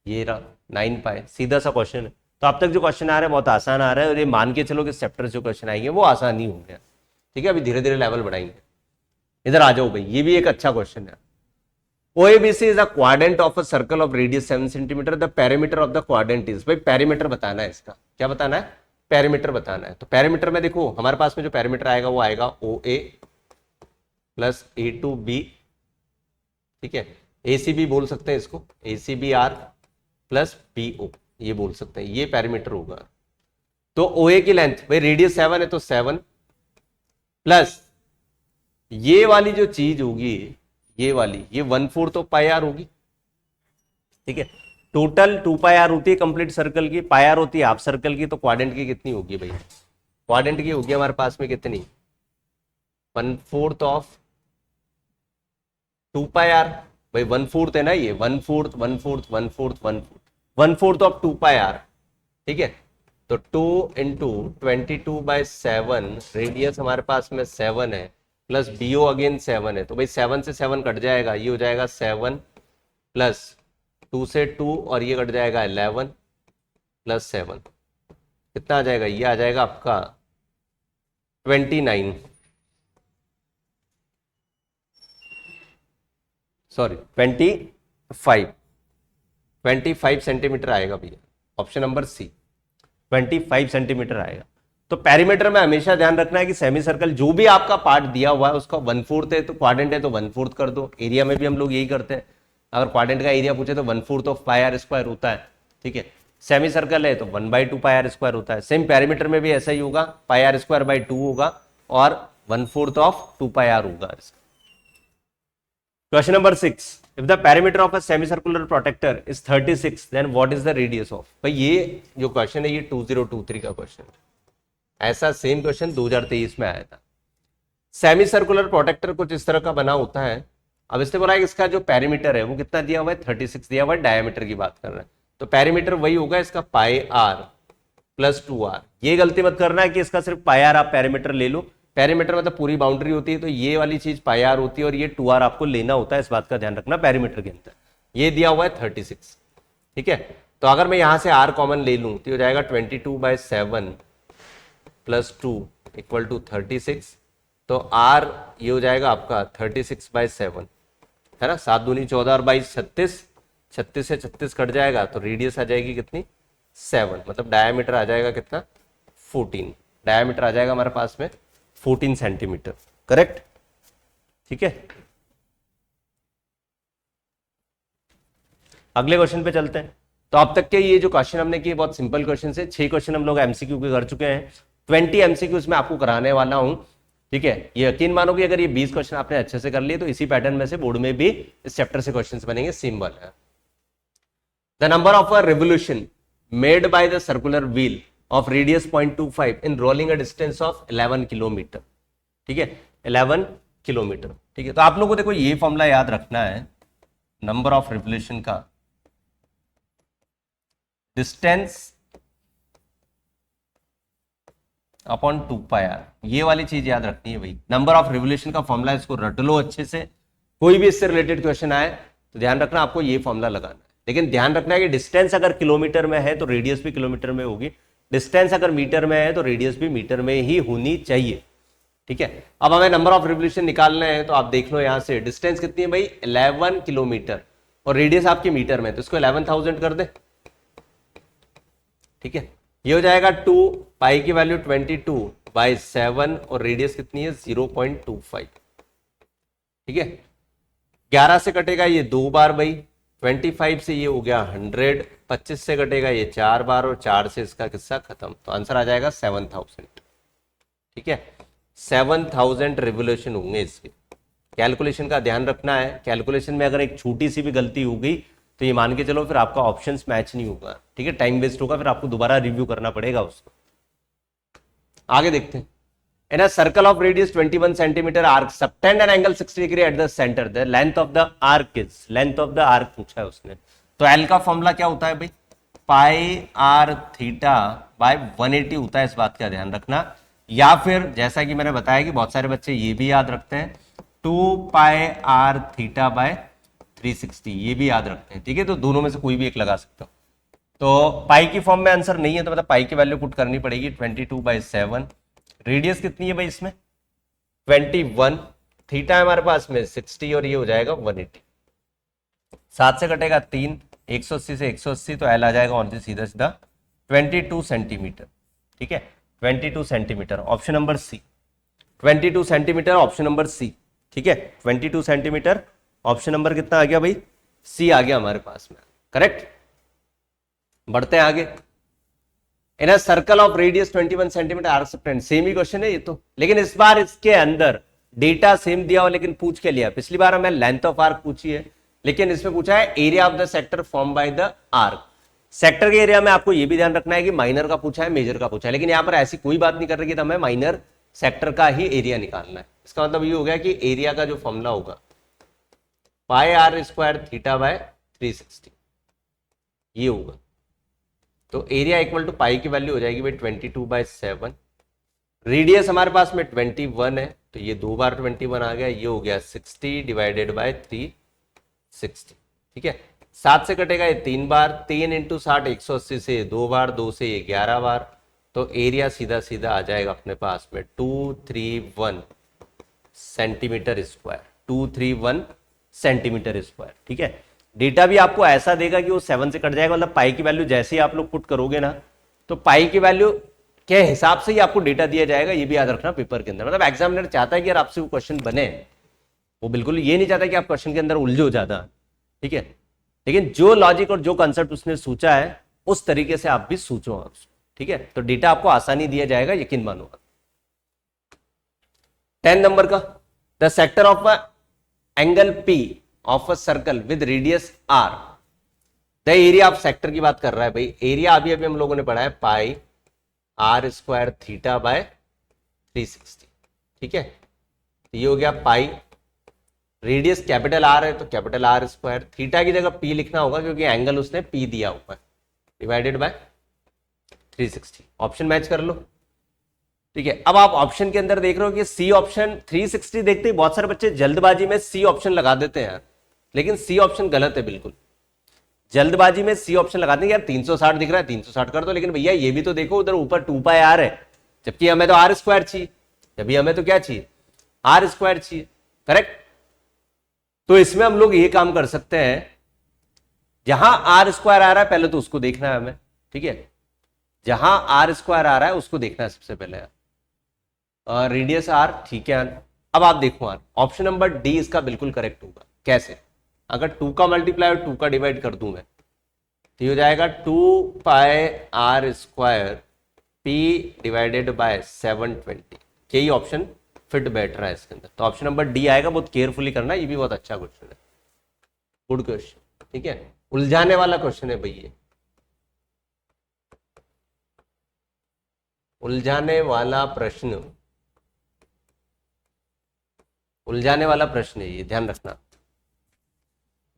ये रहा 9 पाई, सीधा सा क्वेश्चन है। तो अब तक जो क्वेश्चन आ रहा है बहुत आसान आ रहा है, और ये मान के चलो कि चैप्टर जो क्वेश्चन आएंगे वो आसान ही होंगे। ठीक है, अभी धीरे धीरे लेवल बढ़ाएंगे। इधर आ जाओ भाई, ये भी एक अच्छा क्वेश्चन है। OABC is a quadrant of a circle of radius 7 cm. The perimeter of the quadrant is, भाई पेरीमीटर बताना है इसका, क्या बताना है, पेरीमीटर बताना है। तो पेरीमीटर में देखो हमारे पास में जो पेरीमीटर आएगा वो आएगा OA प्लस A2B। ठीक है, ACB बोल सकते हैं इसको, ACBR प्लस BO, ये बोल सकते हैं, ये पेरीमीटर होगा। तो OA की लेंथ भाई रेडियस 7 है तो 7 प्लस ये वाली जो चीज होगी, ये वाली, ये 1/4 ऑफ पाई आर होगी। ठीक है, टोटल 2 पाई आर होती है कंप्लीट सर्कल की, पाई आर होती है हाफ सर्कल की, तो क्वाड्रेंट की कितनी होगी भाई, क्वाड्रेंट की होगी हमारे पास में कितनी, 1/4 ऑफ 2 पाई आर, भाई 1/4 है ना ये, 1/4 1/4 1/4 1/4 ऑफ 2 पाई आर। ठीक है, तो 2 इंटू 22/7, रेडियस हमारे पास में 7 है, प्लस BO अगेन 7 है, तो भाई 7 से 7 कट जाएगा, ये हो जाएगा 7 प्लस 2 से 2 और ये कट जाएगा 11 प्लस 7, कितना आ जाएगा, ये आ जाएगा आपका 29, सॉरी 25 सेंटीमीटर आएगा भैया, ऑप्शन नंबर सी 25 सेंटीमीटर आएगा। तो पेरीमीटर में हमेशा ध्यान रखना है कि सेमी सर्कल जो भी आपका पार्ट दिया हुआ है उसका 1/4 है, तो क्वाड्रेंट है तो 1/4 कर दो। एरिया में भी हम लोग यही करते हैं, अगर क्वाड्रेंट का एरिया पूछे तो 1/4 ऑफ पाई आर स्क्वायर होता है। ठीक है, सेमी सर्कल है तो 1/2 पाई आर स्क्वायर होता है। सेम पेरीमीटर में भी ऐसा ही होगा, पाई आर स्क्वायर बाई 2 होगा और 1/4 ऑफ 2 पाई आर होगा। Question number 6, if the perimeter of a semicircular protector is 36 then what is the radius of, भाई ये जो क्वेश्चन है ये 2023 का क्वेश्चन है, ऐसा सेम क्वेश्चन 2023 में आया था। सेमी सर्कुलर प्रोटेक्टर कुछ इस तरह का बना होता है। अब इसने बोला है कि इसका जो पेरीमीटर है वो कितना दिया हुआ है, 36 दिया हुआ है, डायमीटर की बात कर रहा है, तो पेरीमीटर वही होगा इसका पाई आर प्लस 2r। ये गलती मत करना है कि इसका सिर्फ पाई आर आप पेरीमीटर ले लो, पेरीमीटर मतलब पूरी बाउंड्री होती है, तो ये वाली चीज पाई आर होती है और ये 2r आपको लेना होता है, इस बात का ध्यान रखना पेरीमीटर के अंदर। ये दिया हुआ है 36। ठीक है, तो अगर मैं यहां से r कॉमन ले लूं तो हो जाएगा 22/7 + 2 = 36। तो r ये हो जाएगा आपका 36/7, है ना। 7 दूनी 14 और 22 36, 36 से 36 कट जाएगा तो रेडियस आ जाएगी कितनी 7, मतलब डायमीटर आ जाएगा कितना 14, डायमीटर आ जाएगा हमारे पास में 14 सेंटीमीटर, करेक्ट। ठीक है, अगले क्वेश्चन पे चलते हैं। तो अब तक के ये जो क्वेश्चन हमने किए बहुत सिंपल क्वेश्चन है, 6 क्वेश्चन हम लोग एमसीक्यू के कर चुके हैं, 20 एमसीक्यूज में आपको कराने वाला हूं। ठीक है, ये यकीन मानो कि अगर ये 20 क्वेश्चन आपने अच्छे से कर लिए तो इसी पैटर्न में से बोर्ड में भी इस चैप्टर से क्वेश्चंस बनेंगे, सिंबल है। The number of a revolution made by the circular wheel of radius 0.25 in rolling a distance of 11 kilometre. ठीक है, 11 किलोमीटर। ठीक है, तो आप लोगों को देखो ये फॉर्मूला याद रखना है, नंबर ऑफ रिवोल्यूशन का डिस्टेंस अपॉन 2πr, ये वाली चीज याद रखनी है भाई। नंबर ऑफ रिवोल्यूशन का फॉर्मूला, इसको रट लो अच्छे से। कोई भी इससे रिलेटेड क्वेश्चन आए तो ध्यान रखना आपको ये फॉर्मूला लगाना है, लेकिन ध्यान रखना है कि डिस्टेंस अगर किलोमीटर में है तो रेडियस भी किलोमीटर में होगी, डिस्टेंस अगर मीटर में है तो रेडियस भी मीटर में ही होनी चाहिए। ठीक है, अब हमें नंबर ऑफ रिवोल्यूशन निकालना है, तो आप देख लो यहां से डिस्टेंस कितनी है भाई 11 किलोमीटर और रेडियस आपकी मीटर में, तो इसको 11,000 कर दे। ठीक है, ये हो जाएगा 2, पाई की वैल्यू 22/7 और रेडियस कितनी है 0.25। ठीक है, 11 से कटेगा ये 2 बार भाई, 25 से ये हो गया 100, 25 से कटेगा ये 4 बार और 4 से इसका किस्सा खत्म, तो आंसर आ जाएगा 7000। ठीक है, 7000 रिवोल्यूशन होंगे इसके। कैलकुलेशन का ध्यान रखना है, कैलकुलेशन में अगर एक छोटी सी भी गलती हो गई तो ये मान के चलो फिर आपका ऑप्शंस मैच नहीं होगा। ठीक है, टाइम वेस्ट होगा, फिर आपको दोबारा रिव्यू करना पड़ेगा उसको। आगे देखते हैं। In a circle of radius 21 centimetre arc subtend an angle 60 degree at the centre, the length of the arc is, length of the arc पूछा है उसने। तो एल का फॉर्मूला क्या होता है भाई, पाई आर थीटा बाय 180 होता है, इस बात का ध्यान रखना। या फिर जैसा कि मैंने बताया कि बहुत सारे बच्चे ये भी याद रखते हैं 2 पाई आर थीटा बाय 360, ये भी याद रखते हैं। ठीक है, तो दोनों में से कोई भी एक लगा सकते हो। तो पाई की फॉर्म में आंसर नहीं है तो मतलब पाई की वैल्यू पुट करनी पड़ेगी 22/7। रेडियस कितनी है भाई इसमें 21, थीटा है हमारे पास में 60 और ये हो जाएगा 180। 7 से कटेगा 3, 180 से 180 तो एल आ जाएगा और सीधा सीधा 22 सेंटीमीटर। ठीक है, 22 centimetre, option number C, 22 centimetre option number C. ठीक है, 22 सेंटीमीटर ऑप्शन नंबर कितना आ गया भाई, सी आ गया हमारे पास में, करेक्ट। बढ़ते हैं आगे। In a circle of radius 21 centimetre arc subtend, same ही क्वेश्चन है ये तो, लेकिन इस बार इसके अंदर डेटा सेम दिया हो लेकिन पूछ के लिया। पिछली बार हमें लेंथ ऑफ आर्क पूछी है, लेकिन इसमें पूछा है area of the sector form by the arc. Sector के एरिया में आपको ये भी ध्यान रखना है कि माइनर का पूछा है, मेजर का पूछा है, लेकिन यहां पर ऐसी कोई बात नहीं कर रही कि हमें माइनर सेक्टर का ही एरिया निकालना है। इसका मतलब ये हो गया कि एरिया का जो फॉर्मूला होगा pi r square theta by 360 ये होगा। तो एरिया इक्वल टू पाई की वैल्यू हो जाएगी भाई 22/7। रेडियस हमारे पास में 21 है तो ये 2 बार 21 आ गया, ये हो गया 60 डिवाइडेड बाय 360। ठीक है, 7 से कटेगा ये 3 बार, 3 इंटू 60 180 से 2 बार, 2 से ये 11 बार, तो एरिया सीधा सीधा आ जाएगा अपने पास में 231 सेंटीमीटर स्क्वायर, 231 सेंटीमीटर स्क्वायर। ठीक है, डेटा भी आपको ऐसा देगा कि वो 7 से कट जाएगा, मतलब पाई की वैल्यू जैसे ही आप लोग पुट करोगे ना तो पाई की वैल्यू के हिसाब से ही आपको डेटा दिया जाएगा। ये भी याद रखना पेपर के अंदर, मतलब एग्जामिनर चाहता है कि यार आपसे वो क्वेश्चन बने, वो बिल्कुल ये नहीं चाहता कि आप क्वेश्चन के अंदर उलझो ज्यादा। ठीक है, लेकिन जो लॉजिक और जो कंसेप्ट उसने सोचा है उस तरीके से आप भी सोचो उसको। ठीक है, तो डेटा आपको आसानी दिया जाएगा, यकीन मानो। 10 नंबर का, the sector of angle P of a circle with radius R, the area of sector की बात कर रहा है भाई। एरिया अभी अभी हम लोगों ने पढ़ा है pi r square theta by 360। ठीक है, तो ये हो गया पाई, रेडियस कैपिटल आर है तो कैपिटल आर स्क्वायर, थीटा की जगह P लिखना होगा क्योंकि एंगल उसने P दिया हुआ है, डिवाइडेड बाय 360। ऑप्शन मैच कर लो। ठीक है, अब आप ऑप्शन के अंदर देख रहे हो कि सी ऑप्शन 360 देखते ही बहुत सारे बच्चे जल्दबाजी में सी ऑप्शन लगा देते हैं, लेकिन सी ऑप्शन गलत है बिल्कुल। जल्दबाजी में सी ऑप्शन लगा देंगे, यार 360 दिख रहा है 360 कर दो, लेकिन भैया ये भी तो देखो उधर ऊपर 2 पाई आर है, जबकि हमें तो आर स्क्वायर चाहिए, जबकि हमें तो क्या चाहिए, आर स्क्वायर चाहिए, करेक्ट। तो इसमें हम लोग ये काम कर सकते हैं, जहां आर स्क्वायर आ रहा है पहले तो उसको देखना है हमें, ठीक है, जहां आर स्क्वायर आ रहा है उसको देखना है सबसे पहले, रेडियस आर, ठीक है। अब आप देखो यार, ऑप्शन नंबर डी इसका बिल्कुल करेक्ट होगा। कैसे? अगर 2 का मल्टीप्लाई और 2 का डिवाइड कर दूं मैं, तो ये हो जाएगा 2 pi r square p divided by 720। यही ऑप्शन फिट बैठ रहा है इसके अंदर, तो ऑप्शन नंबर डी आएगा। बहुत केयरफुली करना, ये भी बहुत अच्छा क्वेश्चन है, गुड क्वेश्चन, ठीक है, उलझाने वाला क्वेश्चन है भैया, उलझाने वाला प्रश्न, उलझाने वाला प्रश्न है ये, ध्यान रखना।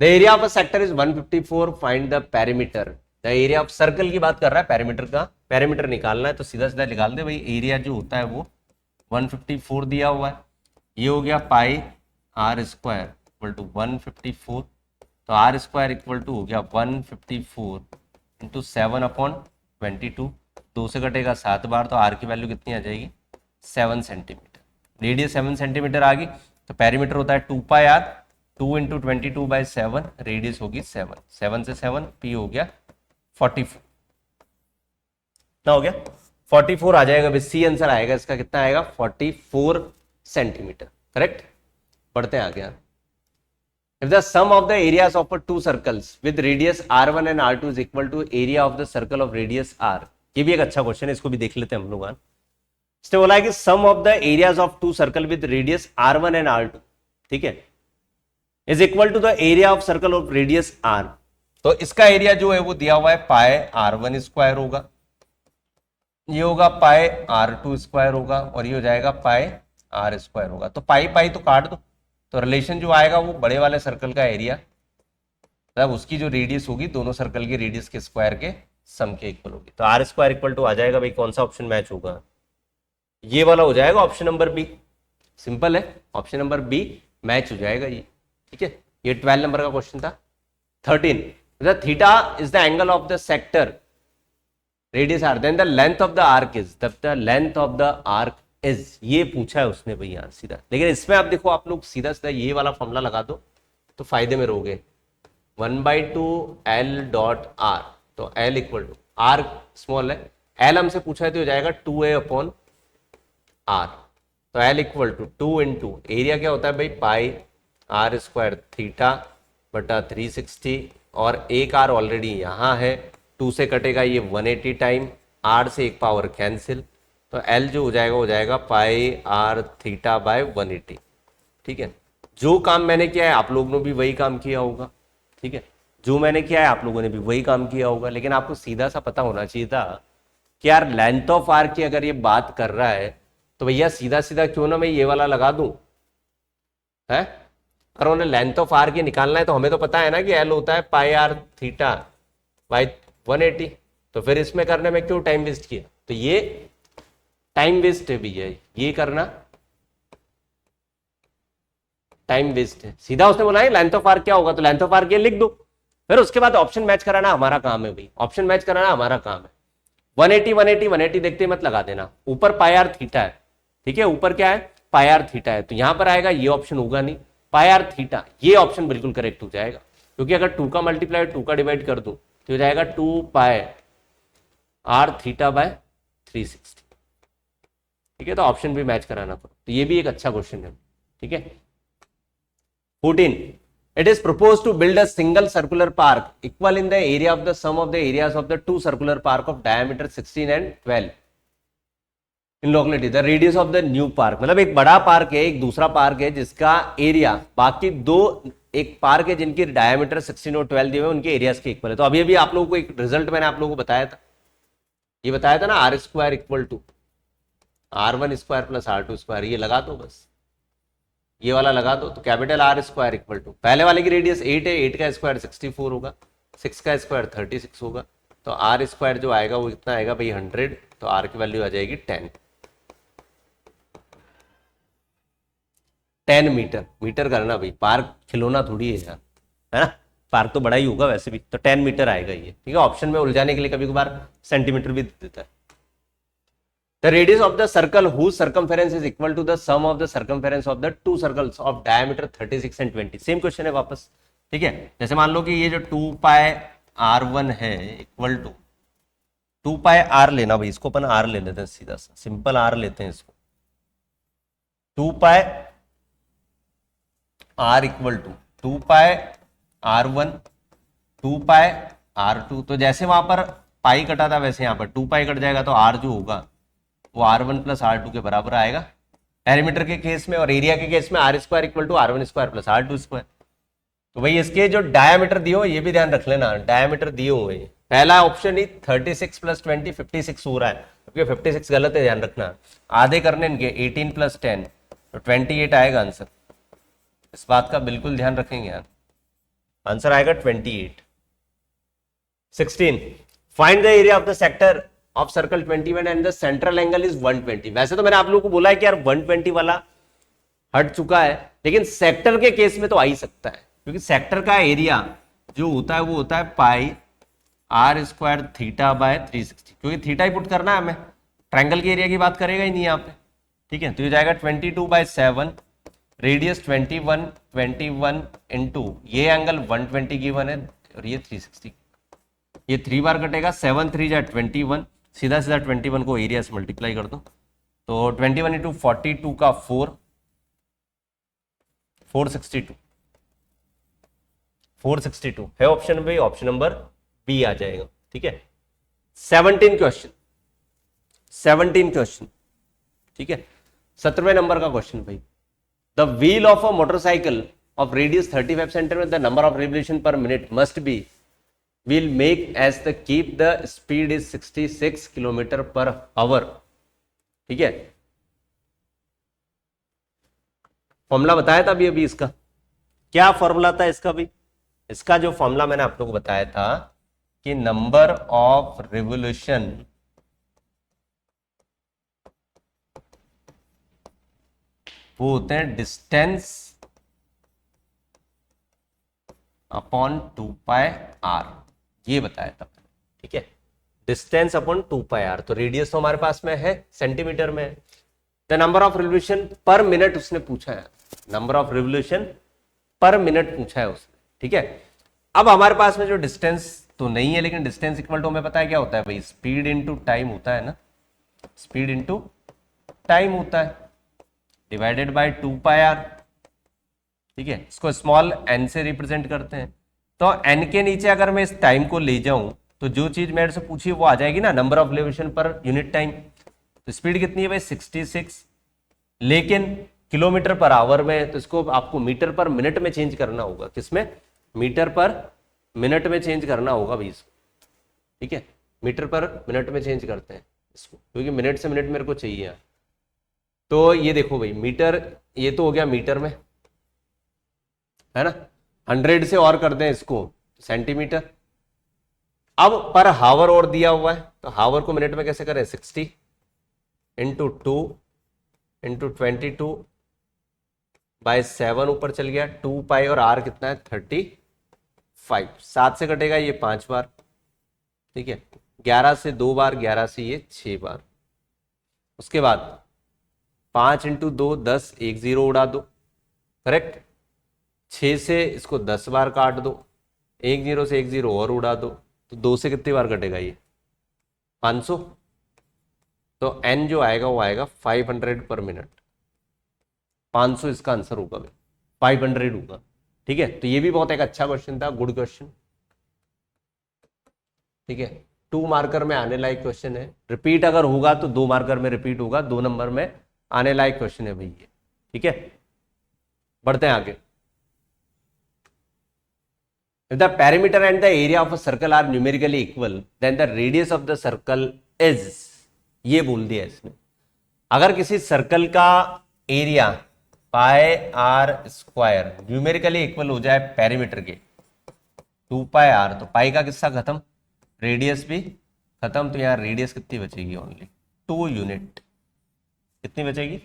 The area of a sector is 154, find the perimeter. The area of circle की बात कर रहा है, पेरीमीटर का पेरीमीटर निकालना है, तो सीधा सीधा निकाल दे भाई, एरिया जो होता है वो 154 दिया हुआ है, ये हो गया पाई आर स्क्वायर इक्वल टू 154, तो आर स्क्वायर इक्वल टू हो गया 154 इंटू 7/22, 2 से कटेगा 7 बार, तो आर की वैल्यू कितनी आ जाएगी, 7 सेंटीमीटर, रेडियस 7 सेंटीमीटर आ गई। तो पेरीमीटर होता है 2 पाई आर, 2 इंटू 22/7, रेडियस होगी 7, 7 से 7, पी हो गया 44, कितना हो गया 44 आ जाएगा, बस सी आंसर आएगा इसका, कितना आएगा 44 सेंटीमीटर, करेक्ट। पढ़ते हैं आगे। If the sum of the areas of two circles with radius r1 and r2 is equal to area of the circle of radius r, ये भी एक अच्छा क्वेश्चन है, इसको भी देख लेते हैं हम लोग। इसने बोला है कि sum of the areas of two circle with radius r1 and r2, ठीक है, is equal to the area of circle of radius r। तो इसका एरिया जो है वो दिया हुआ है पाई r1 स्क्वायर होगा, ये होगा पाई r2 स्क्वायर होगा, और ये हो जाएगा पाई r स्क्वायर होगा। तो पाई पाई तो काट दो, तो रिलेशन जो आएगा वो बड़े वाले सर्कल का एरिया, मतलब उसकी जो रेडियस होगी दोनों सर्कल के रेडियस के स्क्वायर के सम के इक्वल होगी। तो आर स्क्वायर इक्वल टू आ जाएगा भाई, कौन सा ऑप्शन मैच होगा, ये वाला हो जाएगा, ऑप्शन नंबर बी। सिंपल है, ऑप्शन नंबर बी मैच हो जाएगा ये, ठीक है। ये 12 नंबर का क्वेश्चन था। 13, the theta is the angle of the sector radius r, then the length of the arc is, the length of the arc is, ये पूछा है उसने भैया सीधा। लेकिन इसमें आप देखो, आप लोग सीधा सीधा ये वाला फॉर्मूला लगा दो तो फायदे में रहोगे, 1/2 L डॉट आर, तो L equal to r small है, L हमसे पूछा है तो हो जाएगा 2a अपॉन आर, तो L equal to 2 into area क्या होता है भाई, पाई आर स्क्वायर थीटा बटा 360, और एक आर ऑलरेडी यहाँ है, 2 से कटेगा ये 180 टाइम, आर से एक पावर कैंसिल, तो L जो हो जाएगा पाई आर थीटा बाय 180, ठीक है। जो काम मैंने किया है आप लोगों ने भी वही काम किया होगा, ठीक है, जो मैंने किया है आप लोगों ने भी वही काम किया होगा, लेकिन आपको सीधा सा पता होना चाहिए था कि यार लेंथ ऑफ आर की अगर ये बात कर रहा है तो भैया सीधा सीधा क्यों ना मैं ये वाला लगा दूं, है, अगर उन्हें लेंथ ऑफ आर की निकालना है तो हमें तो पता है ना कि L होता है पाई आर थीटा बाय 180, तो फिर इसमें करने में क्यों टाइम वेस्ट किया, तो ये टाइम वेस्ट है भैया, ये करना टाइम वेस्ट है। सीधा उसने बोला है लेंथ ऑफ आर क्या होगा, तो लेंथ ऑफ आर के लिख दो, फिर उसके बाद ऑप्शन मैच कराना हमारा काम है भाई, ऑप्शन मैच कराना हमारा काम है। 180 180 180 देखते मत लगा देना, ऊपर पाई आर थीटा है, ठीक है, ऊपर क्या है पाई आर थीटा है, तो यहां पर आएगा ये ऑप्शन होगा नहीं, पाई आर थीटा, ये ऑप्शन बिल्कुल करेक्ट हो जाएगा, क्योंकि अगर 2 का मल्टीप्लाई 2 का डिवाइड कर दूं तो हो जाएगा 2 पाई आर थीटा बाय 360, ठीक है, तो ऑप्शन भी मैच कराना पड़ो, तो ये भी एक अच्छा क्वेश्चन है, ठीक है। 14, it is proposed to build a single circular park equal in the area of the sum of the areas of the two circular park of diameter 16 and 12 in locality, the radius of the new park, मतलब एक बड़ा park है, एक दूसरा park है जिसका area बाकी दो, एक पार्क है जिनकी डायमीटर 16 और 12 दिए हुए उनके एरियाज के इक्वल है। तो अभी अभी आप लोगों को एक रिजल्ट मैंने आप लोगों को बताया था, ये बताया था ना, r square equal to R1 square plus R2 square, ये लगा दो बस, ये वाला लगा दो, तो capital R square equal to, पहले वाले की रेडियस 8 है, 8 का स्क्वायर 64 होगा, 6 का स्क्वायर 36 होगा, तो आर स्क्वायर जो आएगा वो कितना आएगा भाई 100, तो आर की वैल्यू आ जाएगी 10 मीटर। मीटर करना भाई, पार्क खिलौना थोड़ी है यार, है ना, स्पार्क तो बड़ा ही होगा वैसे भी, तो 10 मीटर आएगा ये, ठीक है। ऑप्शन में उलझाने के लिए कभी कभार सेंटीमीटर भी देता है। The radius of the circle whose circumference is equal to the sum of the circumference of the two circles of diameter 36 and 20। Same question है वापस, ठीक है। जैसे मान लो कि ये जो 2 पाई r1 है इक्वल टू 2 पाई r लेना भाई, इसको अपन r ले लेते हैं, सीधा सा सिंपल r लेते हैं इसको। 2 pi r equal to 2 pi r1 2 pi r2। तो जैसे वहां पर पाई कटा था वैसे यहाँ पर 2 पाई कट जाएगा, तो r जो होगा वो r1 प्लस r2 के बराबर आएगा पेरीमीटर के केस में, और एरिया के केस में r square equal to r1 square plus r2 square. तो भाई इसके जो डायमीटर दिए हो ये भी ध्यान रख लेना, डायमीटर दिए हुए हैं। पहला ऑप्शन ही 36 प्लस 20 56 हो रहा है, क्योंकि 56 गलत है, ध्यान रखना। आधे करने इनके 18 प्लस 10 तो 28 आएगा आंसर। इस बात का बिल्कुल ध्यान रखेंगे यार, आंसर आएगा 28। 16 find the area of the sector of circle 21 and the central angle is 120। वैसे तो मैंने आप लोगों को बोला है कि यार 120 वाला हट चुका है, लेकिन सेक्टर के केस में तो आ ही सकता है, क्योंकि सेक्टर का एरिया जो होता है वो होता है पाई r स्क्वायर थीटा बाय 360, क्योंकि थीटा ही पुट करना है हमें, ट्रायंगल के एरिया की बात करेगा ही नहीं यहाँ पे, ठीक है। तो ये जाएगा 22/7, रेडियस 21 इंटू ये एंगल 120 गिवन है और ये 360, ये 3 बार कटेगा, 7 3 जा 21, सीधा सीधा 21 को एरिया से मल्टीप्लाई कर दो, तो 21 इंटू 42 का 462 है ऑप्शन में, ऑप्शन नंबर बी आ जाएगा, ठीक है। 17 क्वेश्चन, ठीक है। 17वें नंबर का क्वेश्चन भाई, the wheel of a motorcycle of radius 35 centimetre, the number of revolution per minute must be will make as the keep the speed is 66 kilometre per hour, ठीक है। Formula बताया था अभी इसका, क्या फॉर्मूला था इसका भी? इसका जो फॉर्मूला मैंने आप लोगों को बताया था कि नंबर ऑफ रिवोल्यूशन वो होते हैं डिस्टेंस अपॉन 2 पाई आर, ये बताया था, ठीक है। डिस्टेंस अपॉन 2 पाई आर, तो रेडियस तो हमारे पास में है सेंटीमीटर में, the number of revolution per minute उसने पूछा है, number of revolution per minute पूछा है उसने, ठीक है। अब हमारे पास में जो डिस्टेंस तो नहीं है, लेकिन डिस्टेंस इक्वल टू हमें पता है क्या होता है भाई, स्पीड इंटू टाइम होता है ना, स्पीड इंटू टाइम होता है, डिवाइडेड बाय 2 पाई आर, ठीक है। इसको स्मॉल n से रिप्रेजेंट करते हैं, तो n के नीचे अगर मैं इस टाइम को ले जाऊं तो जो चीज मेरे से पूछी वो आ जाएगी ना, number of revolution per unit time. तो स्पीड कितनी है भाई 66, लेकिन किलोमीटर पर आवर में, तो इसको आपको मीटर पर मिनट में चेंज करना होगा, किसमें? मीटर पर मिनट में चेंज करना होगा भाई इसको, ठीक है। मीटर पर मिनट में चेंज करते हैं इसको, क्योंकि मिनट से मिनट मेरे को चाहिए। तो ये देखो भाई मीटर, ये तो हो गया मीटर में, है ना। 100 से और कर दें इसको सेंटीमीटर। अब पर हावर और दिया हुआ है, तो हावर को मिनट में कैसे करें, 60 इंटू 2 इंटू 22/7 ऊपर चल गया, 2 पाई और आर कितना है 35, 7 से कटेगा ये 5 बार, ठीक है। 11 से 2 बार, 11 से ये 6 बार। उसके बाद 5 इंटू 2 10, 1 0 उड़ा दो, करेक्ट। 6 से इसको 10 बार काट दो, 1 0 से 1 0 और उड़ा दो, तो 2 से कितनी बार कटेगा ये 500, तो n जो आएगा वो आएगा 500 पर मिनट, 500 इसका आंसर होगा भाई, 500 होगा, ठीक है। तो ये भी बहुत एक अच्छा क्वेश्चन था, गुड क्वेश्चन, ठीक है। 2 मार्कर में आने लायक क्वेश्चन है, रिपीट अगर होगा तो 2 मार्कर में रिपीट होगा, 2 नंबर में आने लायक क्वेश्चन है भाई ये, ठीक है। बढ़ते हैं आगे। If the perimeter and the area of a circle are numerically equal, then the radius of the circle is, ये बोल दिया इसने। अगर किसी सर्कल का area pi r square numerically equal हो जाए पेरीमीटर के 2 पाई आर, तो पाई का किस्सा खत्म, रेडियस भी खत्म, तो यहाँ रेडियस कितनी बचेगी, ओनली 2 यूनिट। कितनी बचेगी?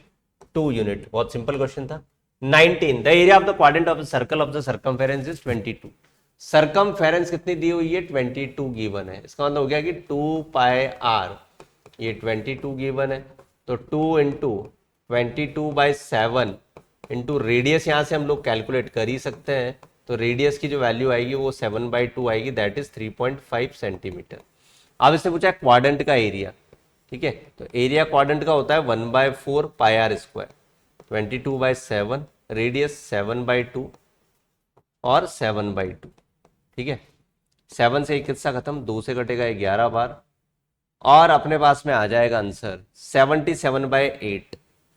2 यूनिट। बहुत सिंपल क्वेश्चन था। 19 the area of the quadrant of the circle of the circumference is 22। Circumference कितनी दी हुई है 22 गिवन है, इसका मतलब हो गया कि 2 पाई आर, ये 22 गिवन है, तो 2 इंटू 22/7 इंटू रेडियस यहाँ से हम लोग कैलकुलेट कर ही सकते हैं, तो रेडियस की जो वैल्यू आएगी वो 7/2 आएगी, दैट इज 3.5 सेंटीमीटर। अब इसने पूछा है क्वाड्रेंट का एरिया, ठीक है, तो एरिया क्वाड्रेंट का होता है 1/4 पाई आर स्क्वायर, 22/7, रेडियस 7/2 और 7/2, ठीक है, 7 से एक हिस्सा खत्म, 2 से कटेगा 11 बार, और अपने पास में आ जाएगा आंसर 77/8,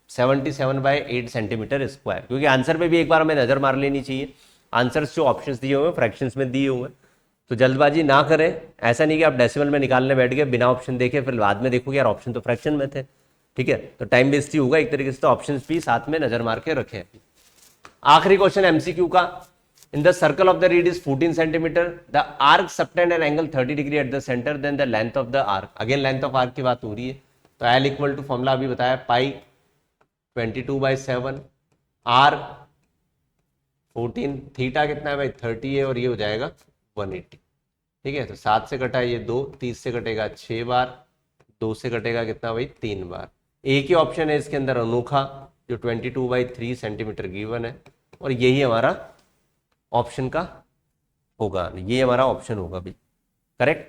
77/8 सेंटीमीटर स्क्वायर, क्योंकि आंसर पे भी एक बार हमें नजर मार लेनी चाहिए, आंसर्स जो ऑप्शंस दिए हुए हैं फ्रैक्शंस में दिए हुए हैं, तो जल्दबाजी ना करें, ऐसा नहीं कि आप डेसिमल में निकालने बैठ गए बिना ऑप्शन देखे, फिर बाद में देखोगे यार ऑप्शन तो फ्रैक्शन में थे, ठीक है, तो टाइम वेस्ट ही होगा एक तरीके से, तो ऑप्शन भी साथ में नजर मार के रखें। आखिरी क्वेश्चन एमसीक्यू का, in the circle of the reed is 14 centimeter, the arc subtend an angle 30 degree at the center, then the length of the arc, again length of arc की बात हो रही है, तो L इक्वल टू फॉर्मूला अभी बताया पाई 22/7, R 14, theta कितना है भाई 30 है, और ये हो जाएगा 180, ठीक है, तो 7 से कटा ये 2, 30 से कटेगा 6 बार, 2 से कटेगा कितना भाई 3 बार, एक ही ऑप्शन है इसके अंदर अनोखा जो 22/3 सेंटीमीटर गिवन है, और यही हमारा ऑप्शन का होगा, ये हमारा ऑप्शन होगा भी करेक्ट।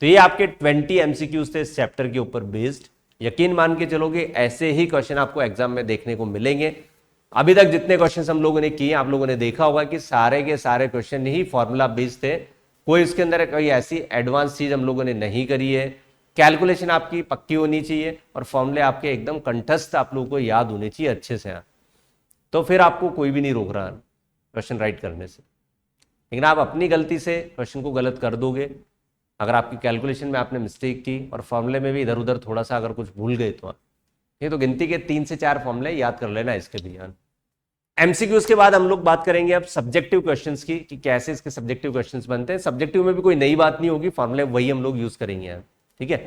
तो ये आपके 20 एमसीक्यूज थे इस चैप्टर के ऊपर बेस्ड, यकीन मान के चलोगे ऐसे ही क्वेश्चन आपको एग्जाम में देखने को मिलेंगे। अभी तक जितने क्वेश्चन हम लोगों ने किए आप लोगों ने देखा होगा कि सारे के सारे क्वेश्चन ही फॉर्मूला बेस्ड थे, कोई इसके अंदर कोई ऐसी एडवांस चीज हम लोगों ने नहीं करी है, कैलकुलेशन आपकी पक्की होनी चाहिए और फॉर्मूले आपके एकदम कंठस्थ आप लोगों को याद होने चाहिए अच्छे से, तो फिर आपको कोई भी नहीं रोक रहा क्वेश्चन राइट करने से। लेकिन आप अपनी गलती से क्वेश्चन को गलत कर दोगे, अगर आपकी कैलकुलेशन में आपने मिस्टेक की और फॉर्मूले में भी इधर उधर थोड़ा सा अगर कुछ भूल गए तो ये तो गिनती के 3 से 4 फॉर्मूले याद कर लेना इसके भी। एमसीक्यूज के बाद हम लोग बात करेंगे अब सब्जेक्टिव क्वेश्चंस की कि कैसे इसके सब्जेक्टिव क्वेश्चंस बनते हैं। सब्जेक्टिव में भी कोई नई बात नहीं होगी, फॉर्मूले वही हम लोग यूज करेंगे, ठीक है।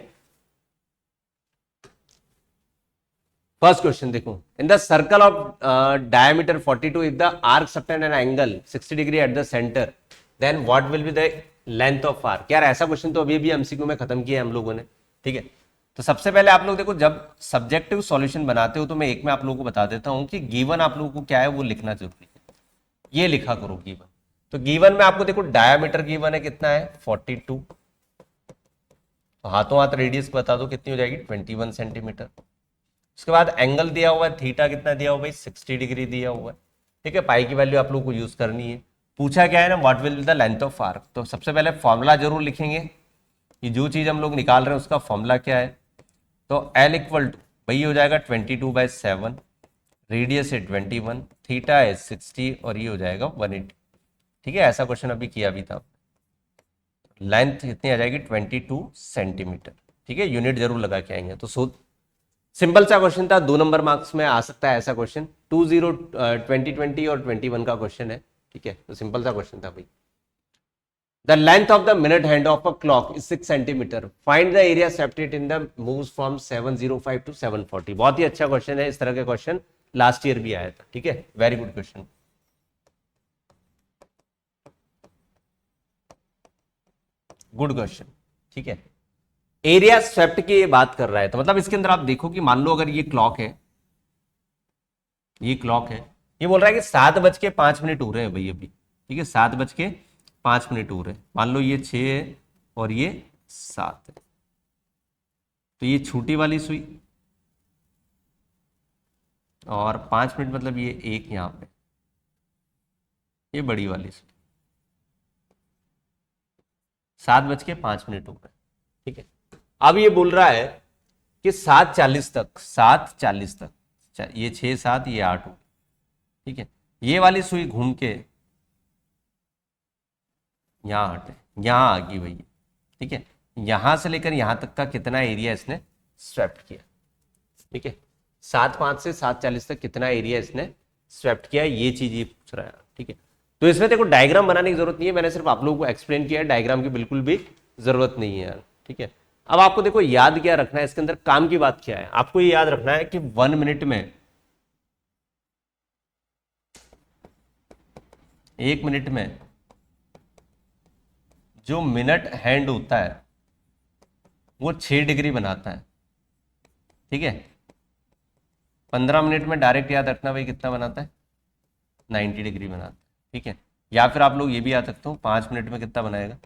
फर्स्ट क्वेश्चन देखो, in the circle of diameter 42 if the arc subtend an angle 60 degree at the centre, then what will be the length of arc. यार ऐसा क्वेश्चन तो अभी भी एमसीक्यू में खत्म किया है हम लोगों ने, ठीक है। तो सबसे पहले आप लोग देखो, जब सब्जेक्टिव सॉल्यूशन बनाते हो तो मैं एक में आप लोगों को बता देता हूं कि गिवन आप लोगों को क्या है वो लिखना जरूरी है, ये लिखा करो गिवन। तो गिवन में आपको देखो डायमीटर गिवन है कितना है 42, तो हाथों हाथ रेडियस बता दो कितनी हो जाएगी 21 सेंटीमीटर। उसके बाद एंगल दिया हुआ है थीटा कितना दिया हुआ है 60 डिग्री दिया हुआ है, ठीक है। पाई की वैल्यू आप लोग को यूज करनी है। पूछा क्या है ना, what will be the length of arc, तो सबसे पहले फॉर्मूला जरूर लिखेंगे कि जो चीज हम लोग निकाल रहे हैं उसका फॉर्मूला क्या है। तो L इक्वल टू वही हो जाएगा 22/7, रेडियस है 21, थीटा है 60 और ये हो जाएगा 180, ठीक है। ऐसा क्वेश्चन अभी किया भी था। लेंथ कितनी आ जाएगी 22 सेंटीमीटर, ठीक है। यूनिट जरूर लगा के आएंगे। तो सिंपल सा क्वेश्चन था, 2 नंबर मार्क्स में आ सकता है ऐसा क्वेश्चन, 2020 और 21 का क्वेश्चन है, ठीक है। तो सिंपल सा क्वेश्चन था भाई। The length of the minute hand of a clock is 6 centimeter. Find the area separated in the moves from 705 to 740. बहुत ही अच्छा क्वेश्चन है, इस तरह के क्वेश्चन लास्ट ईयर भी आया था, ठीक है। Very good question, good question, ठीक है। एरिया स्वेप्ट की ये बात कर रहा है, तो मतलब इसके अंदर आप देखो कि मान लो अगर ये क्लॉक है, ये क्लॉक है, ये बोल रहा है कि 7:05 हो रहे हैं भाई अभी, ठीक है। 7:05 हो रहे हैं, मान लो ये 6 है और ये 7 है, तो ये छोटी वाली सुई और 5 मिनट मतलब ये एक यहां पे, ये बड़ी वाली सुई। 7:05 हो गए, ठीक है। अब ये बोल रहा है कि 7:40 तक, 7:40 तक, ये 6 7 ये 8 हो, ठीक है। ये वाली सुई घूम के यहां हटे, यहां आ गई भैया, ठीक है। यहां से लेकर यहां तक का कितना एरिया इसने स्वेप्ट किया, ठीक है। 7:05 से 7:40 तक कितना एरिया इसने स्वेप्ट किया, ये चीज ये पूछ रहा है, ठीक है। तो इसमें देखो डायग्राम बनाने की जरूरत नहीं है, मैंने सिर्फ आप लोगों को एक्सप्लेन किया है, डायग्राम की बिल्कुल भी जरूरत नहीं है यार, ठीक है। अब आपको देखो याद क्या रखना है इसके अंदर, काम की बात क्या है, आपको ये याद रखना है कि 1 मिनट में, 1 मिनट में जो मिनट हैंड होता है वो 6 डिग्री बनाता है, ठीक है। 15 मिनट में डायरेक्ट याद रखना भाई कितना बनाता है, 90 डिग्री बनाता है, ठीक है। या फिर आप लोग ये भी याद रखते हो 5 मिनट में कितना बनाएगा,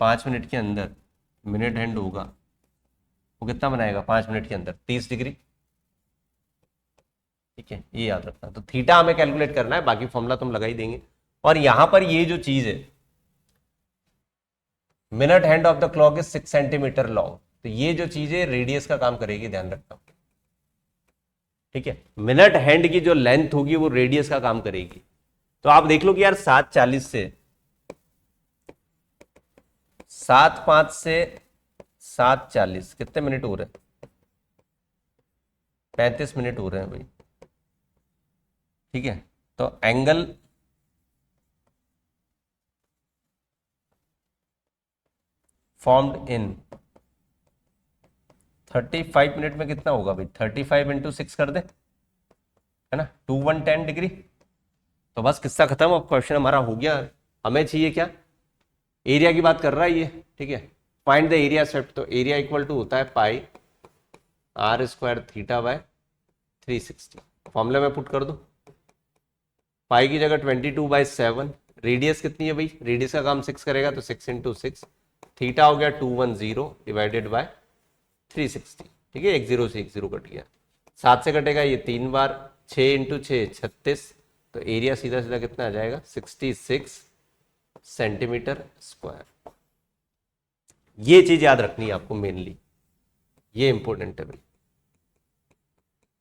5 मिनट के अंदर मिनट हैंड होगा वो कितना बनाएगा 5 मिनट के अंदर, 30 डिग्री, ठीक है। ये याद रखना। तो थीटा हमें कैलकुलेट करना है, बाकी फॉर्मूला तुम लगा ही देंगे। और यहां पर ये जो चीज है, minute hand of the clock is 6 centimetre long, तो ये जो चीज है रेडियस का काम करेगी, ध्यान रखना, ठीक है। मिनट हैंड की जो लेंथ होगी वो रेडियस का काम करेगी। तो आप देख लो कि यार 7:40 से 7:05 से 7:40 कितने मिनट हो रहे हैं, 35 मिनट हो रहे हैं भाई, ठीक है। तो एंगल फॉर्म्ड इन 35 मिनट में कितना होगा भाई, 35 इंटू 6 कर दे, है ना, 2110 डिग्री। तो बस किस्सा खत्म, अब क्वेश्चन हमारा हो गया। हमें चाहिए क्या, एरिया की बात कर रहा है ये, ठीक है। फाइंड द एरिया स्वेप्ट, तो एरिया इक्वल टू होता है pi r square theta by 360। फॉर्मूले में पुट कर दो, पाई की जगह 22/7, रेडियस कितनी है भाई, रेडियस का काम 6 करेगा तो 6 इंटू 6, थीटा हो गया 210 डिवाइडेड बाय 360, ठीक है। 1 0 से 1 0 कट गया, 7 से कटेगा ये 3 बार, 6 इंटू 6 36, तो एरिया सीधा सीधा कितना आ जाएगा 66 सेंटीमीटर स्क्वायर। ये चीज याद रखनी है आपको मेनली, ये इंपॉर्टेंट है भाई।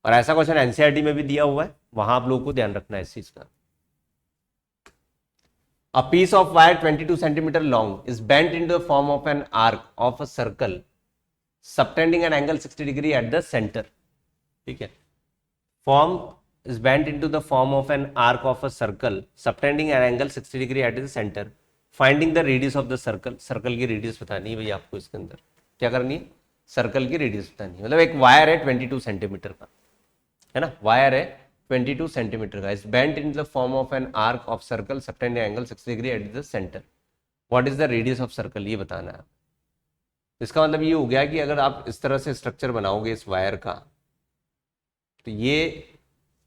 और ऐसा क्वेश्चन एनसीईआरटी में भी दिया हुआ है, वहां आप लोगों को ध्यान रखना है इस चीज का। A piece of wire 22 centimeter long is bent into the form of an arc of a circle subtending an angle 60 degree at the center, ठीक है। Form is bent into the form of an arc of a circle subtending an angle 60 degree at the center. Finding the radius of the circle, circle की radius बतानी है भाई आपको, इसके अंदर क्या करनी है, सर्कल की रेडियस बतानी है। मतलब एक वायर है 22 सेंटीमीटर का, है ना, वायर है 22 सेंटीमीटर का, is bent in the form of an arc of circle subtending angle 60 degree at the centre, what is the radius of circle, ये बताना है। इसका मतलब ये हो गया कि अगर आप इस तरह से स्ट्रक्चर बनाओगे इस वायर का, तो ये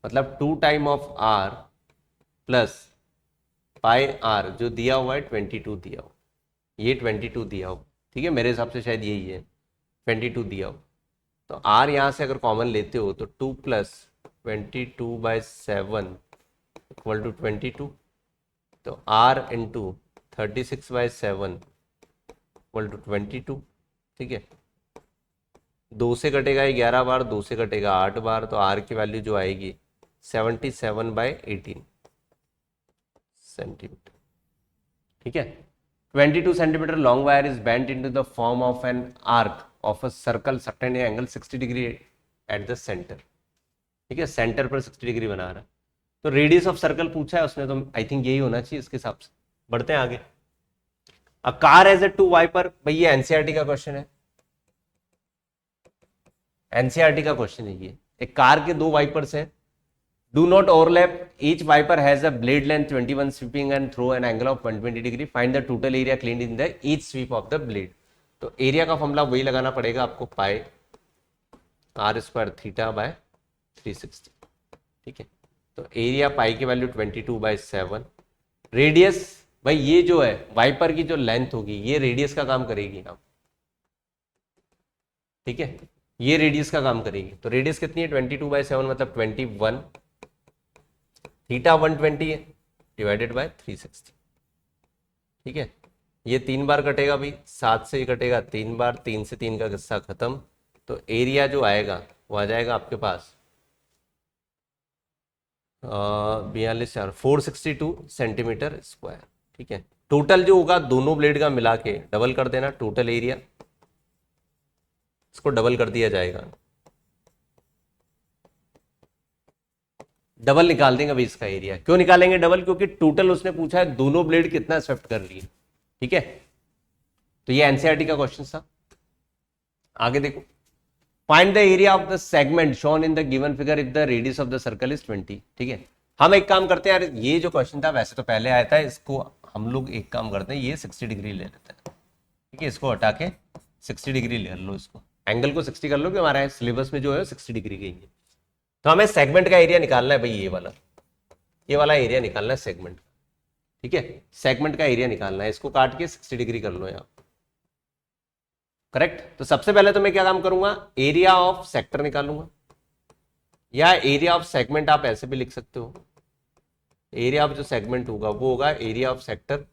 मतलब 2 time of r plus pi r, जो दिया हुआ है 22 दिया हुआ, ये 22 दिया हुआ, ठीक है। मेरे हिसाब से शायद यही है 22 दिया हुआ। तो आर यहाँ से अगर कॉमन लेते हो तो 2 प्लस 22/7 इक्वल टू 22, तो आर इंटू 36/7 इक्वल टू 22, ठीक है। 2 से कटेगा 11 बार, 2 से कटेगा 8 बार, तो आर की वैल्यू जो आएगी 77/18 सेंटीमीटर, ठीक है। 22 centimetre long wire is bent into the form of an arc of a circle subtending angle 60 degree at the centre, ठीक है। सेंटर पर 60 डिग्री बना रहा है। तो रेडियस ऑफ सर्कल पूछा है उसने, तो आई थिंक यही होना चाहिए इसके हिसाब से। बढ़ते हैं आगे। A car has a 2 wiper, भाई ये एनसीईआरटी का क्वेश्चन है, एनसीईआरटी का क्वेश्चन है ये। एक कार के 2 वाइपर्स हैं, do not overlap, each wiper has a blade length 21 sweeping and throw an angle of 120 degree, find the total area clean in the each sweep of the blade. तो area का formula वही लगाना पड़ेगा आपको, pi r square theta by 360, ठीक है। तो area pi की वैल्यू 22/7, रेडियस भाई ये जो है वाइपर की जो लेंथ होगी ये रेडियस का काम करेगी ना, ठीक है, ये रेडियस का काम करेगी। तो रेडियस कितनी है 22/7 मतलब 21, थीटा 120 है डिवाइडेड बाय 360, ठीक है। ये 3 बार कटेगा भाई, 7 से कटेगा 3 बार, 3 से 3 का किस्सा खत्म। तो एरिया जो आएगा वो आ जाएगा आपके पास 462 सेंटीमीटर स्क्वायर, ठीक है। टोटल जो होगा दोनों ब्लेड का मिला के डबल कर देना, टोटल एरिया इसको डबल कर दिया जाएगा, डबल निकाल देंगे भाई इसका एरिया। क्यों निकालेंगे डबल, क्योंकि टोटल उसने पूछा है दोनों ब्लेड कितना स्वेप्ट कर रही है, ठीक है। तो ये एनसीईआरटी का क्वेश्चन था। आगे देखो, find the area of the segment shown in the given figure if the radius of the circle is 20, ठीक है। हम एक काम करते हैं यार, ये जो क्वेश्चन था वैसे तो पहले आया था, इसको हम लोग एक काम करते हैं, ये 60 डिग्री ले लेते हैं। ठीक है, इसको हटा के 60 डिग्री ले लो, इसको एंगल को 60 कर लो कि हमारा सिलेबस में जो है 60 डिग्री का ही है। तो हमें सेगमेंट का एरिया निकालना है भाई, ये वाला एरिया निकालना है सेगमेंट। ठीक है, सेगमेंट का एरिया निकालना है, इसको काट के 60 डिग्री कर लो यहाँ। करेक्ट। तो सबसे पहले तो मैं क्या काम करूंगा, एरिया ऑफ सेक्टर निकालूंगा, या एरिया ऑफ सेगमेंट आप ऐसे भी लिख सकते हो। एरिया ऑफ जो सेगमेंट होगा वो होगा area of sector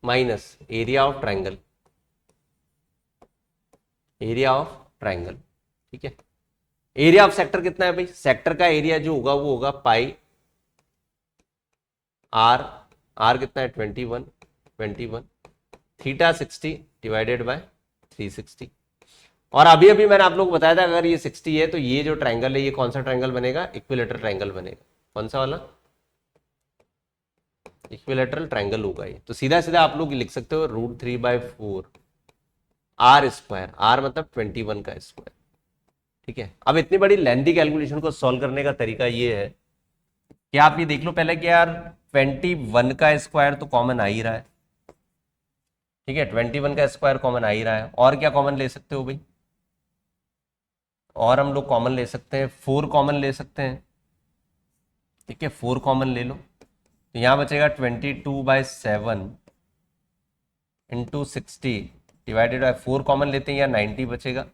minus area of triangle, area of triangle. ठीक है, एरिया ऑफ सेक्टर कितना है भाई, सेक्टर का एरिया जो होगा वो होगा पाई आर, आर कितना है 21 थीटा 60 डिवाइडेड बाय 360। और अभी अभी मैंने आप लोगों को बताया था अगर ये 60 है तो ये जो ट्रायंगल है ये कौन सा ट्रायंगल बनेगा, इक्विलेटरल ट्रायंगल बनेगा। कौन सा वाला, इक्विलेटरल ट्रायंगल होगा ये। तो सीधा सीधा आप लोग लिख सकते हो √3/4 आर स्क्वायर, आर मतलब 21 का स्क्वायर। ठीक है, अब इतनी बड़ी लेंथी कैलकुलेशन को सॉल्व करने का तरीका ये है कि आप ये देख लो पहले कि यार 21 का स्क्वायर तो कॉमन आ ही रहा है। ठीक है, 21 का स्क्वायर कॉमन आ ही रहा है, और क्या कॉमन ले सकते हो भाई, और हम लोग कॉमन ले सकते हैं 4 कॉमन ले सकते हैं। ठीक है, 4 कॉमन ले लो तो यहाँ बचेगा 22/7 इंटू 60 डिवाइडेड बाय 4 कॉमन लेते हैं या 90 बचेगा,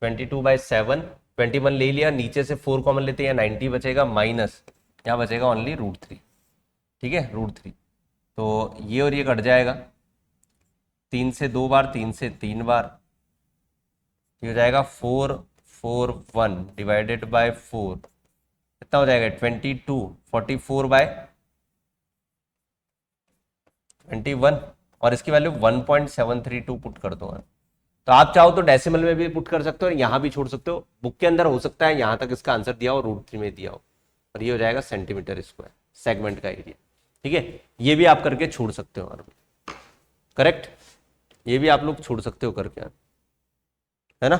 22/7 21 ले लिया, नीचे से 4 कॉमन लेते हैं या 90 बचेगा, माइनस यहाँ बचेगा ओनली √3। ठीक है, √3, तो ये और ये कट जाएगा, 3 से 2 बार, 3 से 3 बार, ये हो जाएगा 441 डिवाइडेड बाय 4 कितना हो जाएगा 22, 44/21 और इसकी वैल्यू 1.732 पुट कर दो। तो आप चाहो तो डेसिमल में भी पुट कर सकते हो और यहां भी छोड़ सकते हो, बुक के अंदर हो सकता है यहां तक इसका आंसर दिया हो √3 में दिया हो, और ये हो जाएगा सेंटीमीटर स्क्वायर सेगमेंट का एरिया। ठीक है, ये भी आप करके छोड़ सकते हो, करेक्ट, ये भी आप लोग छोड़ सकते हो करके, है ना,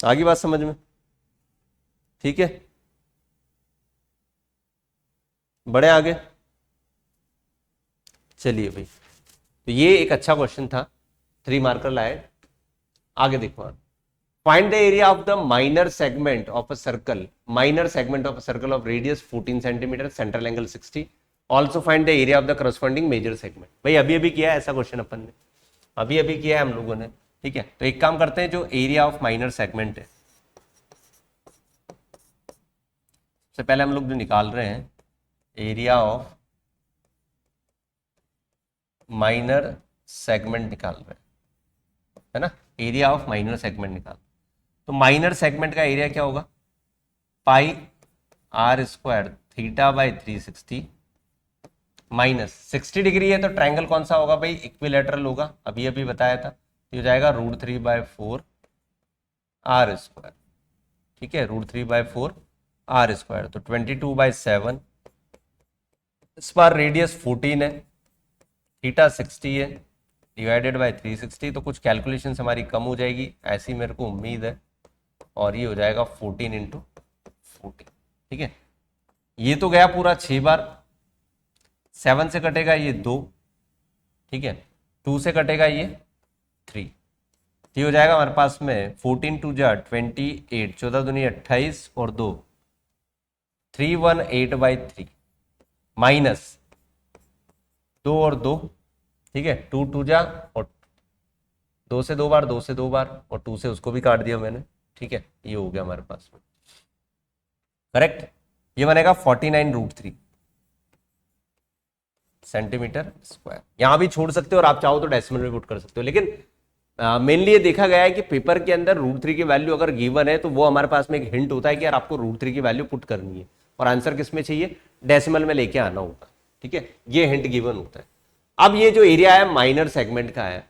आगे बात समझ में। ठीक है, बड़े आगे, चलिए भाई, तो ये एक अच्छा क्वेश्चन था, 3 मार्कर लाए। आगे देखो, find the area of the minor segment of a circle, minor segment of a circle of radius 14 centimetre, central angle 60, also find the area of the corresponding major segment. भाई अभी अभी किया है ऐसा क्वेश्चन अपन ने, अभी अभी किया है हम लोगों ने। ठीक है, तो एक काम करते हैं, जो एरिया ऑफ माइनर सेगमेंट है सबसे पहले हम लोग जो निकाल रहे हैं, एरिया ऑफ माइनर सेगमेंट निकाल रहे हैं, है ना, एरिया ऑफ माइनर सेगमेंट निकाल। तो माइनर सेगमेंट का एरिया क्या होगा, pi r square theta by 360 minus 60 degree है तो ट्रायंगल कौन सा होगा भाई, इक्विलेटरल होगा, अभी अभी बताया था, ये हो जाएगा √3/4 आर स्क्वायर। ठीक है, √3/4 आर स्क्वायर, तो 22/7, इस बार रेडियस 14 है, थीटा 60 है, डिवाइडेड बाय 360, तो कुछ कैलकुलेशन हमारी कम हो जाएगी ऐसी मेरे को उम्मीद है, और ये हो जाएगा 14 इंटू 14। ठीक है, ये तो गया पूरा 6 बार, 7 से कटेगा ये 2, ठीक है, 2 से कटेगा ये 3, ये हो जाएगा हमारे पास में 14 2 जा 28, 14 दूनी 28 और 2 318/3 माइनस 2 और 2, ठीक है, 2 2 जा और 2 से 2 बार, 2 से 2 बार और 2 से उसको भी काट दिया मैंने। ठीक है, ये हो गया हमारे पास में, करेक्ट, ये बनेगा 49√3 सेंटीमीटर स्क्वायर। यहां भी छोड़ सकते हो और आप चाहो तो डेसिमल में पुट कर सकते हो, लेकिन मेनली ये देखा गया है कि पेपर के अंदर √3 की वैल्यू अगर गिवन है तो वो हमारे पास में एक हिंट होता है कि यार आपको √3 की वैल्यू पुट करनी है और आंसर किस में चाहिए, डेसिमल में लेके आना होगा। ठीक है, ये हिंट गिवन होता है। अब ये जो एरिया है माइनर सेगमेंट का है,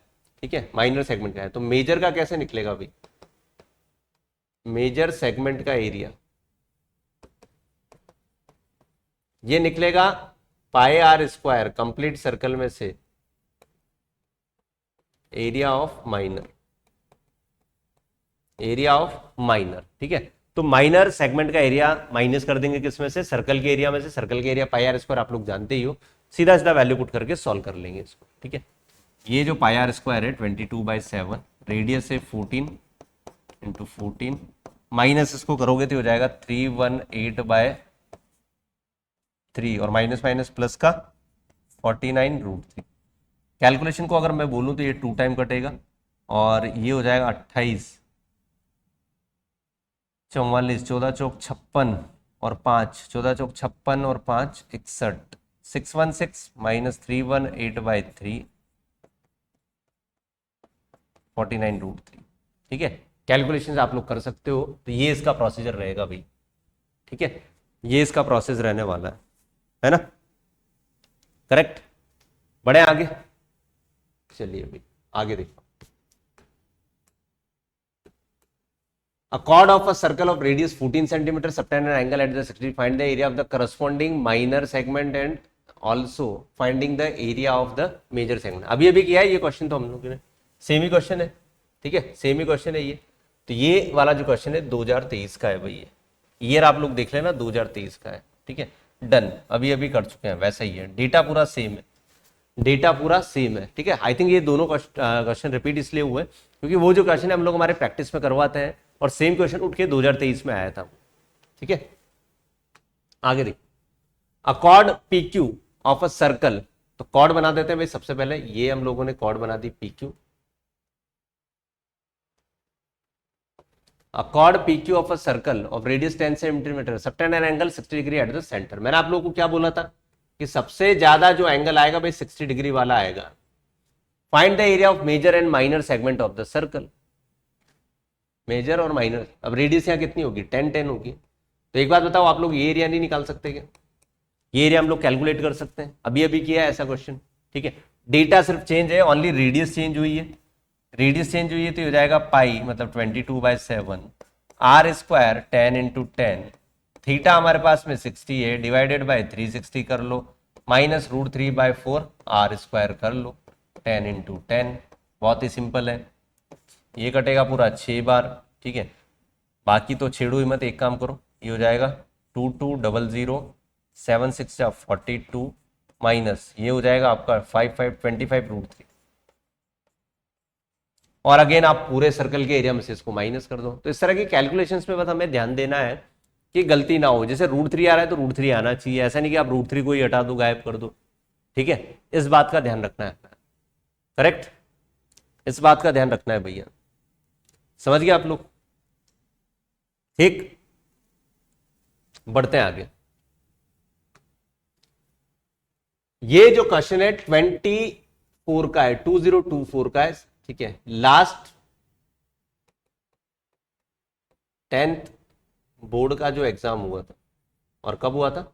ठीक है, माइनर सेगमेंट का है, तो मेजर का कैसे निकलेगा भाई, मेजर सेगमेंट का एरिया ये निकलेगा पाई आर स्क्वायर कंप्लीट सर्कल में से area of minor, area of minor, ठीक है। तो माइनर सेगमेंट का एरिया माइनस कर देंगे किसमें से, सर्कल के एरिया में से। सर्कल के एरिया पाई आर स्क्वायर आप लोग जानते ही हो, सीधा सीधा वैल्यू पुट करके सॉल्व कर लेंगे इसको, ठीक है। ये जो पाई आर स्क्वायर है 22/7, रेडियस है 14 इंटू 14, माइनस इसको करोगे तो हो जाएगा 318/3 और माइनस माइनस प्लस का 49√3। कैलकुलेशन को अगर मैं बोलूं तो ये 2 टाइम कटेगा और ये हो जाएगा 28, 44, 14 चौक 56 और 5, 14 चौक 56 और 5 61, 616 माइनस 318/3 49√3, ठीक है। कैलकुलेशन आप लोग कर सकते हो। तो ये इसका प्रोसीजर रहेगा भाई, ठीक है। ये इसका प्रोसेस रहने वाला है ना, करेक्ट। बढ़े आगे, चलिए भाई आगे देखो। A chord of a circle of radius 14 centimeter subtend an angle at the 60. Find the area of the corresponding minor segment and also finding the area of the major segment. अभी अभी किया है ये क्वेश्चन, तो हम लोगों ने same ही क्वेश्चन है, ठीक है, सेम ही क्वेश्चन है ये। तो ये वाला जो क्वेश्चन है 2023 का है भाई, ये ईयर आप लोग देख लेना 2023 का है, ठीक है। डन, अभी अभी कर चुके हैं, वैसा ही है, डेटा पूरा सेम है, डेटा पूरा सेम है, ठीक है। आई थिंक ये दोनों क्वेश्चन रिपीट इसलिए हुए क्योंकि वो जो क्वेश्चन हम लोग हमारे प्रैक्टिस में करवाते हैं और सेम क्वेश्चन उठ के 2023 में आया था, ठीक है। आगे देखो, अ cord P Q of a circle, तो कॉर्ड बना देते हैं भाई। सबसे पहले ये हम लोगों ने कॉर्ड बना दी P Q. A chord PQ of a circle of radius 10 cm subtend an angle 60 degree at the center। मैंने आप लोगों को क्या बोला था कि सबसे ज्यादा जो एंगल आएगा भाई 60 डिग्री वाला आएगा। Find the area of major and minor segment of the circle. Major और माइनर, अब रेडियस यहाँ कितनी होगी, 10 होगी। तो एक बात बताओ, आप लोग ये एरिया नहीं निकाल सकते क्या? ये एरिया हम लोग कैलकुलेट कर सकते हैं, अभी अभी किया है ऐसा क्वेश्चन, ठीक है। डेटा सिर्फ चेंज है, ओनली रेडियस चेंज हुई है। रेडियस चेंज हुई है तो हो जाएगा पाई मतलब 22/7, आर स्क्वायर 10 इंटू 10, थीटा हमारे पास में 60 है, डिवाइडेड बाय 360 कर लो, माइनस √3/4 आर स्क्वायर कर लो, 10 इंटू 10। बहुत ही सिंपल है, ये कटेगा पूरा 6 बार, ठीक है। बाकी तो छेड़ो ही मत, एक काम करो, ये हो जाएगा 2200, 7 6 42 माइनस ये हो जाएगा आपका 25/3 और अगेन आप पूरे सर्कल के एरिया में से इसको माइनस कर दो। तो इस तरह की कैलकुलेशंस में बस हमें ध्यान देना है कि गलती ना हो। जैसे √3 आ रहा है तो √3 आना चाहिए, ऐसा नहीं कि आप √3 को ही हटा दो, गायब कर दो, ठीक है। इस बात का ध्यान रखना है, करेक्ट, इस बात का ध्यान रखना है भैया, समझ गए आप लोग, ठीक। बढ़ते हैं आगे। ये जो क्वेश्चन है 24 का है, 2024 का है, ठीक है। लास्ट 10th बोर्ड का जो एग्जाम हुआ था, और कब हुआ था,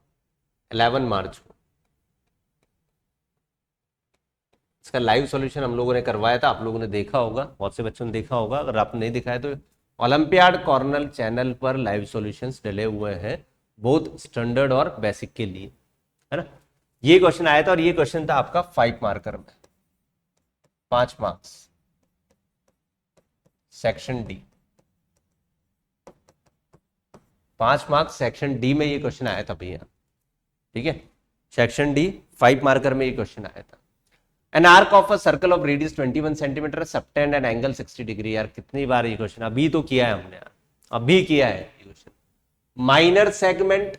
11 मार्च को। इसका लाइव सॉल्यूशन हम लोगों ने करवाया था, आप लोगों ने देखा होगा, बहुत से बच्चों ने देखा होगा। अगर आपने नहीं दिखाया तो ओलंपियाड कॉर्नर चैनल पर लाइव सॉल्यूशंस डले हुए हैं, बहुत स्टैंडर्ड और बेसिक के लिए, है ना। ये क्वेश्चन आया था और ये क्वेश्चन था आपका 5 मार्कर में, 5 marks, section D, 5 marks section D में ये क्वेश्चन आया था भैया, ठीक है। सेक्शन डी 5 मार्कर में ये क्वेश्चन आया था। An arc of a circle of radius 21 centimetre subtend an angle 60 degree. यार कितनी बार ये क्वेश्चन अभी तो किया है हमने यार, अभी किया है ये question. Minor segment,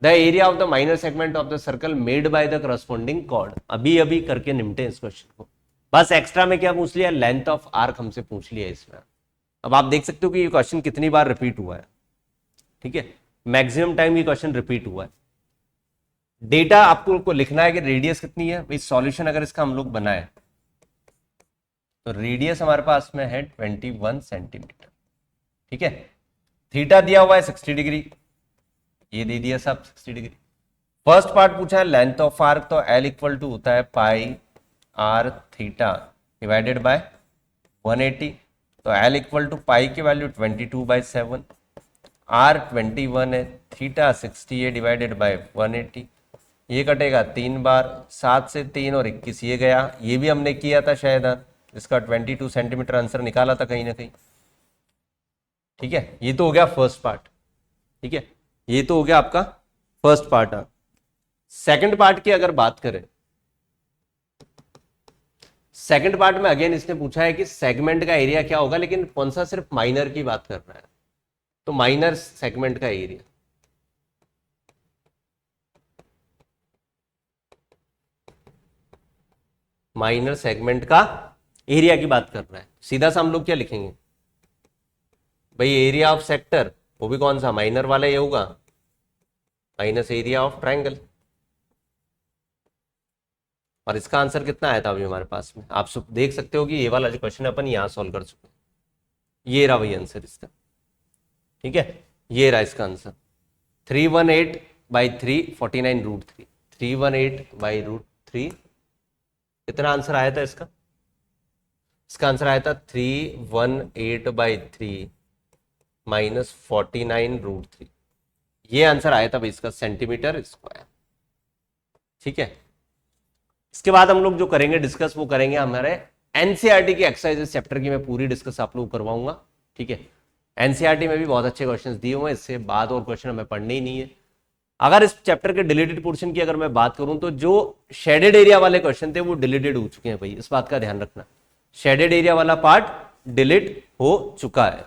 the area of the minor segment of the circle made by the corresponding chord. अभी अभी करके निपटे इस क्वेश्चन को। बस एक्स्ट्रा में क्या पूछ लिया, लेंथ ऑफ आर्क हमसे पूछ लिया इसमें। अब आप देख सकते हो कि ये क्वेश्चन कितनी बार रिपीट हुआ है, ठीक है। मैक्सिमम टाइम ये क्वेश्चन रिपीट हुआ है। डेटा आपको लिखना है कि रेडियस कितनी है भाई। सॉल्यूशन अगर इसका हम लोग बनाए तो रेडियस हमारे पास में है 21 सेंटीमीटर, ठीक है। थीटा दिया हुआ है 60 डिग्री, ये दे दिया सब 60 डिग्री। फर्स्ट पार्ट पूछा है लेंथ ऑफ आर्क, तो एल इक्वल टू होता है pi r theta divided by 180। तो एल इक्वल टू पाई की वैल्यू 22/7, आर 21 है, थीटा 60 है, डिवाइडेड बाय 180। ये कटेगा 3 बार, 7 से 3 और 21 ये गया, ये भी हमने किया था शायद, इसका 22 सेंटीमीटर आंसर निकाला था कहीं ना कहीं। ठीक है, ये तो हो गया फर्स्ट पार्ट। ठीक है, ये तो हो गया आपका फर्स्ट पार्ट। सेकंड पार्ट की अगर बात करें, सेकंड पार्ट में अगेन इसने पूछा है कि सेगमेंट का एरिया क्या होगा, लेकिन कौन सा, सिर्फ माइनर की बात कर रहा है, तो माइनर सेगमेंट का एरिया। माइनर सेगमेंट का एरिया की बात कर रहा है। सीधा सा हम लोग क्या लिखेंगे भाई, एरिया ऑफ सेक्टर, वो भी कौन सा, माइनर वाला ये होगा, माइनस एरिया ऑफ ट्रायंगल। और इसका आंसर कितना आया था अभी हमारे पास में, आप सब देख सकते हो कि ये वाला जो क्वेश्चन अपन यहां सॉल्व कर चुके हैं, ये रहा वही आंसर इसका। ठीक है, ये रहा इसका आंसर 318/3 49√3, 318/√3। कितना आंसर आया था इसका? इसका आंसर आया था 318/3 माइनस 49√3। ये आंसर आया था भाई इसका, सेंटीमीटर स्क्वायर। ठीक है, इसके बाद हम लोग जो करेंगे डिस्कस, वो करेंगे हमारे एनसीईआरटी की एक्सरसाइजेस चैप्टर की, मैं पूरी डिस्कस आप लोग करवाऊंगा। ठीक है, एनसीईआरटी में भी बहुत अच्छे क्वेश्चंस दिए हुए हैं, इससे बाद और क्वेश्चन हमें पढ़ने ही नहीं है। अगर इस चैप्टर के डिलीटेड पोर्शन की अगर मैं बात करूं, तो जो शेडेड एरिया वाले क्वेश्चन थे वो डिलीटेड हो चुके हैं भाई, इस बात का ध्यान रखना, शेडेड एरिया वाला पार्ट डिलीट हो चुका है।